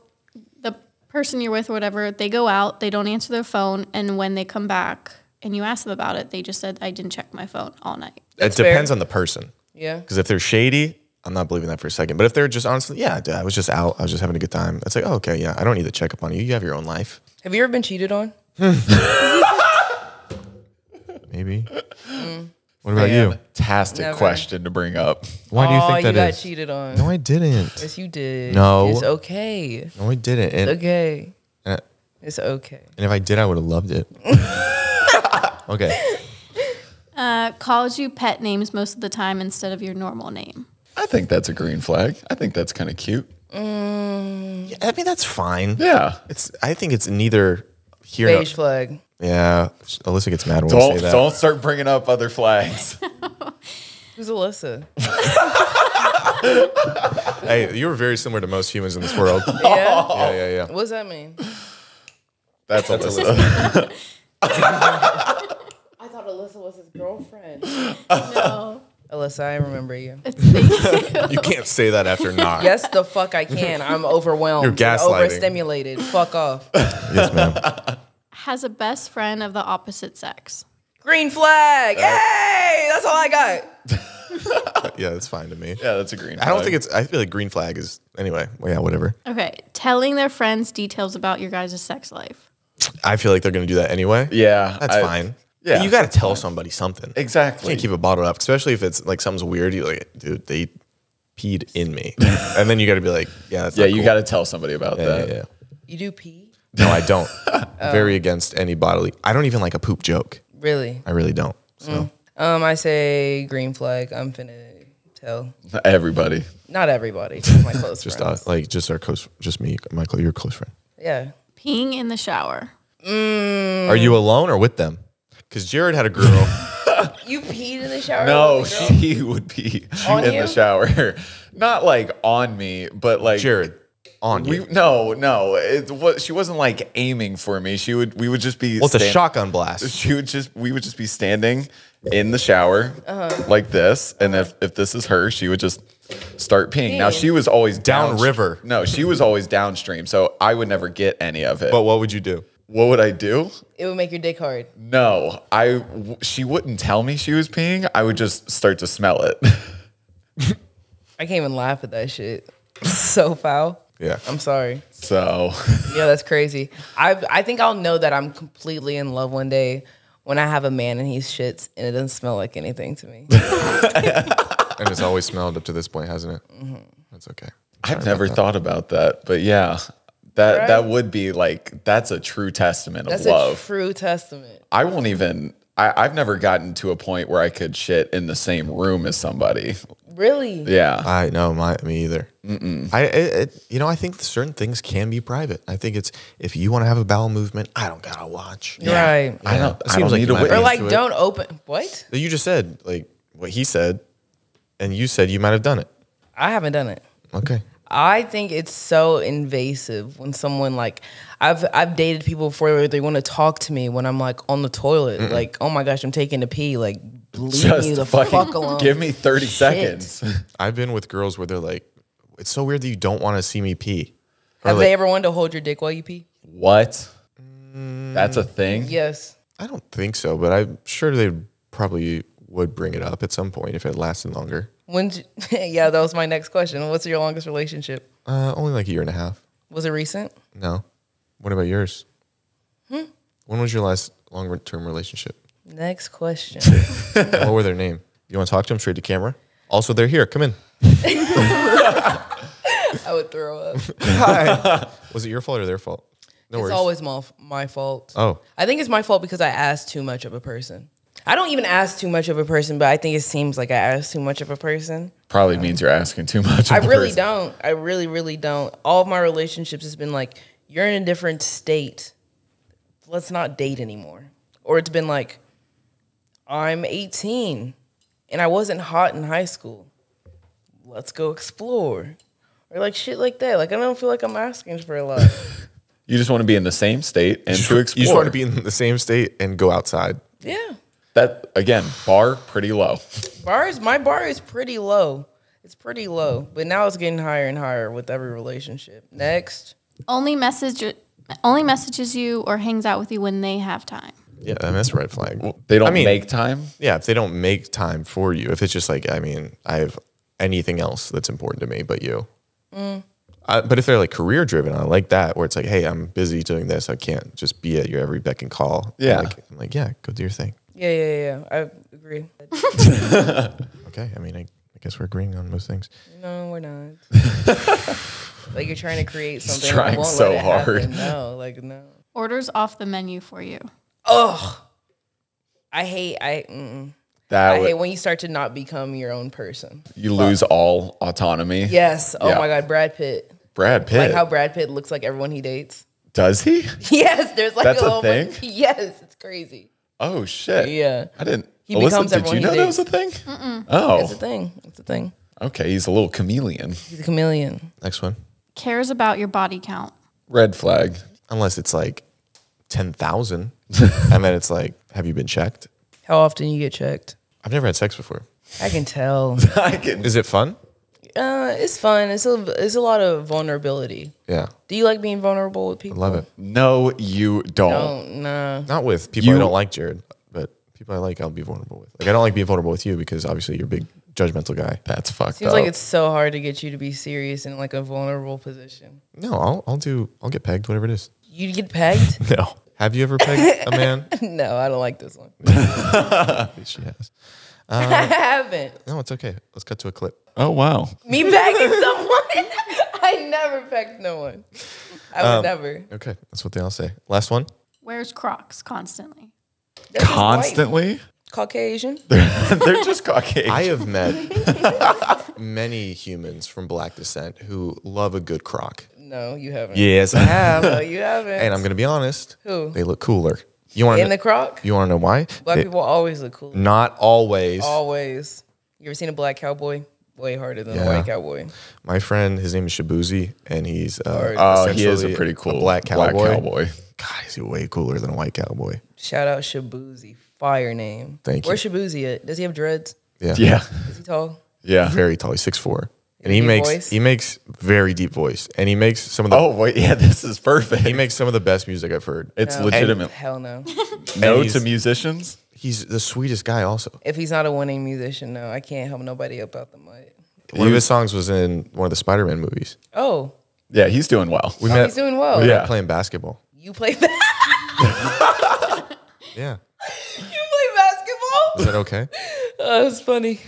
the person you're with or whatever, they go out, they don't answer their phone, and when they come back and you ask them about it, they just said, I didn't check my phone all night. It depends on the person. Yeah. Because if they're shady, I'm not believing that for a second. But if they're just honestly, yeah, dude, I was just out. I was just having a good time. It's like, oh, okay, yeah, I don't need to check up on you. You have your own life. Have you ever been cheated on? Maybe. What about you? Fantastic Never. question to bring up. Why do you think that you got is? cheated on. No, I didn't. Yes, you did. No. It's okay. No, I didn't. And, It's okay. uh, It's okay. and if I did, I would have loved it. Okay. Calls you pet names most of the time instead of your normal name. I think that's a green flag. I think that's kind of cute. Yeah, I mean, that's fine. Yeah. I think it's neither here. nor- Beige flag. Yeah. Alyssa gets mad when we say that. Don't start bringing up other flags. Who's Alyssa? Hey, you were very similar to most humans in this world. Yeah. Yeah. What does that mean? That's Alyssa. I thought Alyssa was his girlfriend. No. Alyssa, I remember you. You can't say that after not. Yes, the fuck I can. I'm overwhelmed. You're and gaslighting. overstimulated. Fuck off. Yes, ma'am. Has a best friend of the opposite sex. Green flag. Hey, that's all I got. Yeah, that's fine to me. Yeah, that's a green flag. I don't think it's. I feel like green flag is anyway. Well, yeah, whatever. Okay. Telling their friends details about your guys' sex life. I feel like they're gonna do that anyway. Yeah. That's fine. Yeah, you got to tell somebody something. Exactly. You can't keep it bottled up, especially if it's like something's weird. You're like, dude, they peed in me, and then you got to be like, yeah, that's Yeah, not you cool. got to tell somebody about that. Yeah. You do pee? No, I don't. Very against any bodily. I don't even like a poop joke. Really? I really don't. So I say green flag. I'm finna tell. Everybody. Not everybody. Just my close just friends. like just our close, just me, Michael, your close friend. Yeah. Peeing in the shower. Are you alone or with them? Because Jared had a girl. You peed in the shower? No, with a girl? she would be On in you? the shower. Not like on me, but like Jared, on you. No. She wasn't like aiming for me. We would just be. Well, it's a shotgun blast. We would just be standing in the shower like this, and if this is her, she would just start peeing. Now she was always Downriver. No, she was always downstream, so I would never get any of it. But what would you do? What would I do? It would make your dick hard. No, she wouldn't tell me she was peeing. I would just start to smell it. I can't even laugh at that shit. So foul. Yeah. I'm sorry. So Yeah, that's crazy. I think I'll know that I'm completely in love one day when I have a man and he shits and it doesn't smell like anything to me. And it's always smelled up to this point, hasn't it? Mm-hmm. That's okay. I've never thought about that, but yeah, that would be like that's a true testament That's of love. a true testament. I won't even. I've never gotten to a point where I could shit in the same room as somebody. Really? Yeah, I know, me either. I think certain things can be private. I think it's if you want to have a bowel movement, I don't gotta watch. Right. I don't. It I seems don't like need you a might witness. Or be like into it. don't open what? You just said like what he said, and you said you might have done it. I haven't done it. Okay. I think it's so invasive when someone like I've dated people before where they want to talk to me when I'm like on the toilet, like, oh my gosh, I'm taking a pee, like leave Just me the fucking fuck alone. give me 30 Shit. seconds. I've been with girls where they're like, it's so weird that you don't want to see me pee. Or Have like, they ever wanted to hold your dick while you pee? What? That's a thing. Yes. I don't think so, but I'm sure they probably would bring it up at some point if it lasted longer. Yeah, that was my next question. What's your longest relationship? Only like a year and a half. Was it recent? No. What about yours? When was your last long-term relationship? Next question. What were their name? You want to talk to them straight to camera? Also, they're here. Come in. I would throw up. Hi. Was it your fault or their fault? No It's worries. always my fault. Oh. I think it's my fault because I asked too much of a person. I don't even ask too much of a person, but I think it seems like I ask too much of a person. Probably means you're asking too much. I of a really person. don't. I really, really don't. All of my relationships has been like, you're in a different state. Let's not date anymore. Or it's been like, I'm 18 and I wasn't hot in high school. Let's go explore. Or like shit like that. Like I don't feel like I'm asking for a lot. You just want to be in the same state and to explore. You just want to be in the same state and go outside. Yeah. That, again, bar pretty low. My bar is pretty low. It's pretty low, but now it's getting higher and higher with every relationship. Next. Only messages you or hangs out with you when they have time. Yeah, I mean, that's a red flag. They don't make time? Yeah, if they don't make time for you. If it's just like, I mean, I have anything else that's important to me but you. But if they're like career driven, I like that, where it's like, hey, I'm busy doing this. I can't just be at your every beck and call. Yeah. I'm like, yeah, go do your thing. Yeah. I agree. Okay, I mean, I guess we're agreeing on most things. No, we're not. Like you're trying to create something. trying that won't so let it hard. happen. No, like no. Orders off the menu for you. Ugh. I hate when you start to not become your own person. You lose all autonomy. Yes. Oh Yeah. my God, Brad Pitt. Brad Pitt. Like how Brad Pitt looks like everyone he dates. Does he? Yes, there's like That's a little thing? Yes, it's crazy. Oh, shit. Yeah. I didn't. He Alyssa, becomes did everyone you he know that was a dates. thing? Oh. It's a thing. It's a thing. Okay, he's a little chameleon. He's a chameleon. Next one. Cares about your body count. Red flag. Unless it's like 10,000. And then it's like, have you been checked? How often you get checked? I've never had sex before. I can tell. Is it fun? It's fun. It's a lot of vulnerability. Yeah. Do you like being vulnerable with people? I love it. No, you don't. No. Not with people I don't like, Jared, but people I like, I'll be vulnerable with. Like, I don't like being vulnerable with you because obviously you're a big judgmental guy. That's fucked Seems up. like it's so hard to get you to be serious in like a vulnerable position. No, I'll get pegged, whatever it is. You get pegged? No. Have you ever pegged a man? No, I don't like this one. She has. I haven't. No, it's okay. Let's cut to a clip. Oh, wow. Me pegging someone? I never pegged no one. I would never. Okay, that's what they all say. Last one. Wears Crocs constantly. That's just white. Constantly? Caucasian? They're just Caucasian. I have met many humans from black descent who love a good croc. No, you haven't. Yes, I have. No, you haven't. And I'm gonna be honest. Who? They look cooler. You want In the croc? You want to know why? Black people always look cool. Not always. Always. You ever seen a black cowboy? Way harder than a Yeah. white cowboy. My friend, his name is Shabuzi, and he's he is a essentially pretty cool black cowboy. God, he's way cooler than a white cowboy. Shout out Shabuzi. Fire name. Thank you. Where's Shabuzi at? Does he have dreads? Yeah. Yeah. Is he tall? Yeah. Very tall. He's 6'4". And Deep he voice? makes very deep voice. And he makes some of the Oh, wait. Yeah, this is perfect. he makes some of the best music I've heard. It's No. legitimate. Hell no. No he's- to musicians? He's the sweetest guy also. If he's not a winning musician, no, I can't help nobody up out the mud. One of his songs was in one of the Spider-Man movies. Oh, Yeah, he's doing well. We met he's doing well. we met Yeah. playing basketball. You play that? Yeah. You play basketball? Is that okay? Oh, that's funny.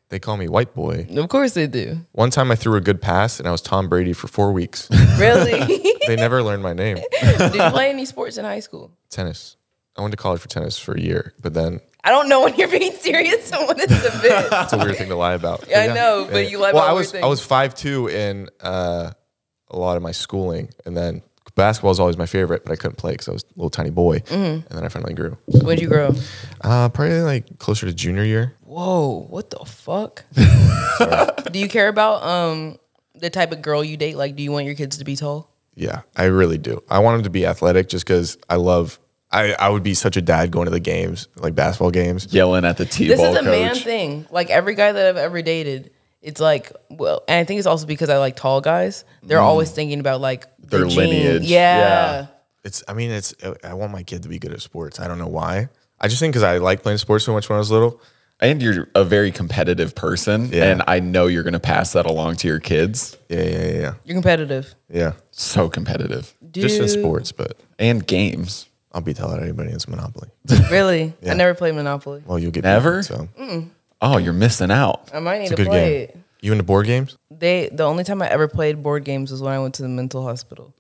They call me white boy. Of course they do. One time I threw a good pass and I was Tom Brady for 4 weeks. Really? They never learned my name. Did you play any sports in high school? Tennis. I went to college for tennis for a year, but then I don't know when you're being serious and when it's a bit. it's a weird thing to lie about. Yeah, I know, but you lie well, about I weird was things. I was 5'2" in a lot of my schooling, and then basketball was always my favorite, but I couldn't play because I was a little tiny boy, and then I finally grew. When'd you grow? Probably like closer to junior year. Whoa, what the fuck? Do you care about the type of girl you date? Like, do you want your kids to be tall? Yeah, I really do. I want them to be athletic just because I would be such a dad going to the games, like basketball games. Yelling at the This T-ball is a coach. man thing. Like every guy that I've ever dated, it's like, well, and I think it's also because I like tall guys. They're always thinking about like Their the gene. lineage. Yeah. Yeah. I want my kid to be good at sports. I don't know why. I just think because I like playing sports so much when I was little. And you're a very competitive person, Yeah. and I know you're going to pass that along to your kids. Yeah. You're competitive. Yeah. So competitive. Just in Dude. sports, but And games. I'll beat the hell out of anybody in Monopoly. Really? Yeah. I never played Monopoly. Well, you'll get Never? beat, so Oh, you're missing out. I might need it's a to good play game. it. You into board games? The only time I ever played board games was when I went to the mental hospital.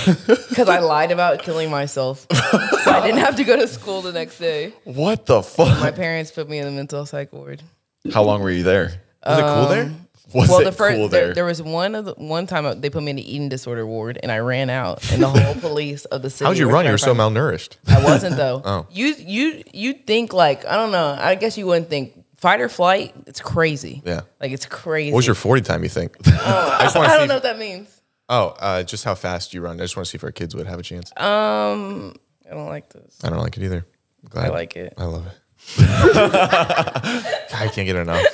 Because I lied about killing myself. So I didn't have to go to school the next day. What the fuck? My parents put me in the mental psych ward. How long were you there? Was it cool there? Was Well, it the first cool there? there was one time they put me in the eating disorder ward, and I ran out, and the whole police of the city. How'd you were run? You trying were to so find me. malnourished. I wasn't though. Oh. You think like I don't know. I guess you wouldn't think fight or flight. It's crazy. Yeah. like it's crazy. What was your 40 time, you think? I just want to I see. don't know what that means. Just how fast you run. I just want to see if our kids would have a chance. I don't like this. I don't like it either. I'm glad. I like it. I love it. I can't get enough.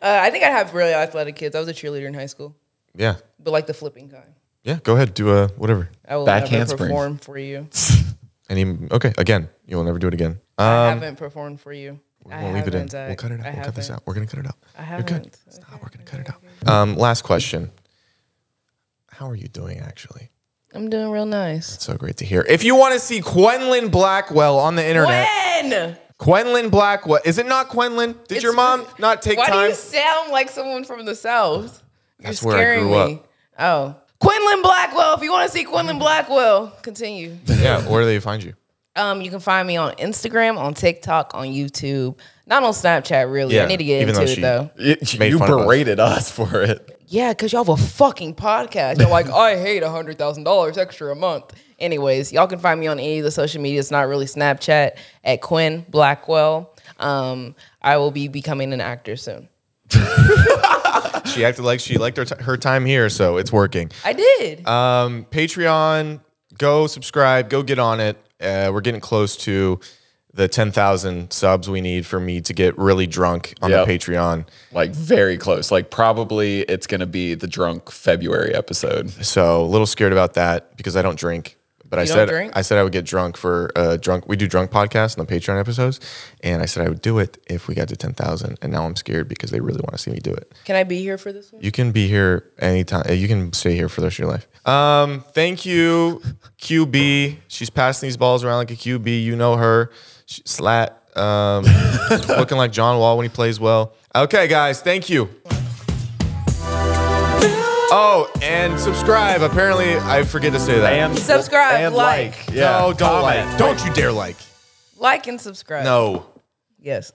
I think I have really athletic kids. I was a cheerleader in high school, Yeah. but like the flipping kind. Yeah, go ahead. Do a whatever. I will Back never handspring. perform for you. Okay, again, you will never do it again. I haven't performed for you. We'll leave it in. We'll cut it out. We'll cut this out. We're going to cut it out. I You're good. haven't. Stop. We're going to cut it out. Last question. How are you doing, actually? I'm doing real nice. So great to hear. If you want to see Quenlin Blackwell on the internet. When? Quenlin Blackwell. Is it not Quenlin? Did your mom not take Why time? do you sound like someone from the South? That's You're where I scaring grew me. up. Oh. Quenlin Blackwell. If you want to see Quenlin Blackwell, continue. Yeah, where do they find you? You can find me on Instagram, on TikTok, on YouTube. Not on Snapchat, really. Yeah, I need to get even into though it, though. made You fun of us. berated us for it. Yeah, because y'all have a fucking podcast. You're like, I hate $100,000 extra a month. Anyways, y'all can find me on any of the social media. It's not really Snapchat, at Quenlin Blackwell. I will be becoming an actor soon. She acted like she liked her time here, so it's working. I did. Patreon, go subscribe, go get on it. We're getting close to the 10,000 subs we need for me to get really drunk on Yep. the Patreon. Like very close. Like probably it's going to be the drunk February episode. So a little scared about that because I don't drink. But You don't drink? I said I would get drunk for drunk. We do drunk podcasts on the Patreon episodes, and I said I would do it if we got to 10,000. And now I'm scared because they really want to see me do it. Can I be here for this one? You can be here anytime. You can stay here for the rest of your life. Thank you, QB. She's passing these balls around like a QB. You know her. Slat. Looking like John Wall when he plays well. Okay, guys. Thank you. Oh, and subscribe. Apparently, I forget to say that. And Subscribe, and like. Yeah, No, don't comment. like. Don't you dare like. Like and subscribe. No. Yes.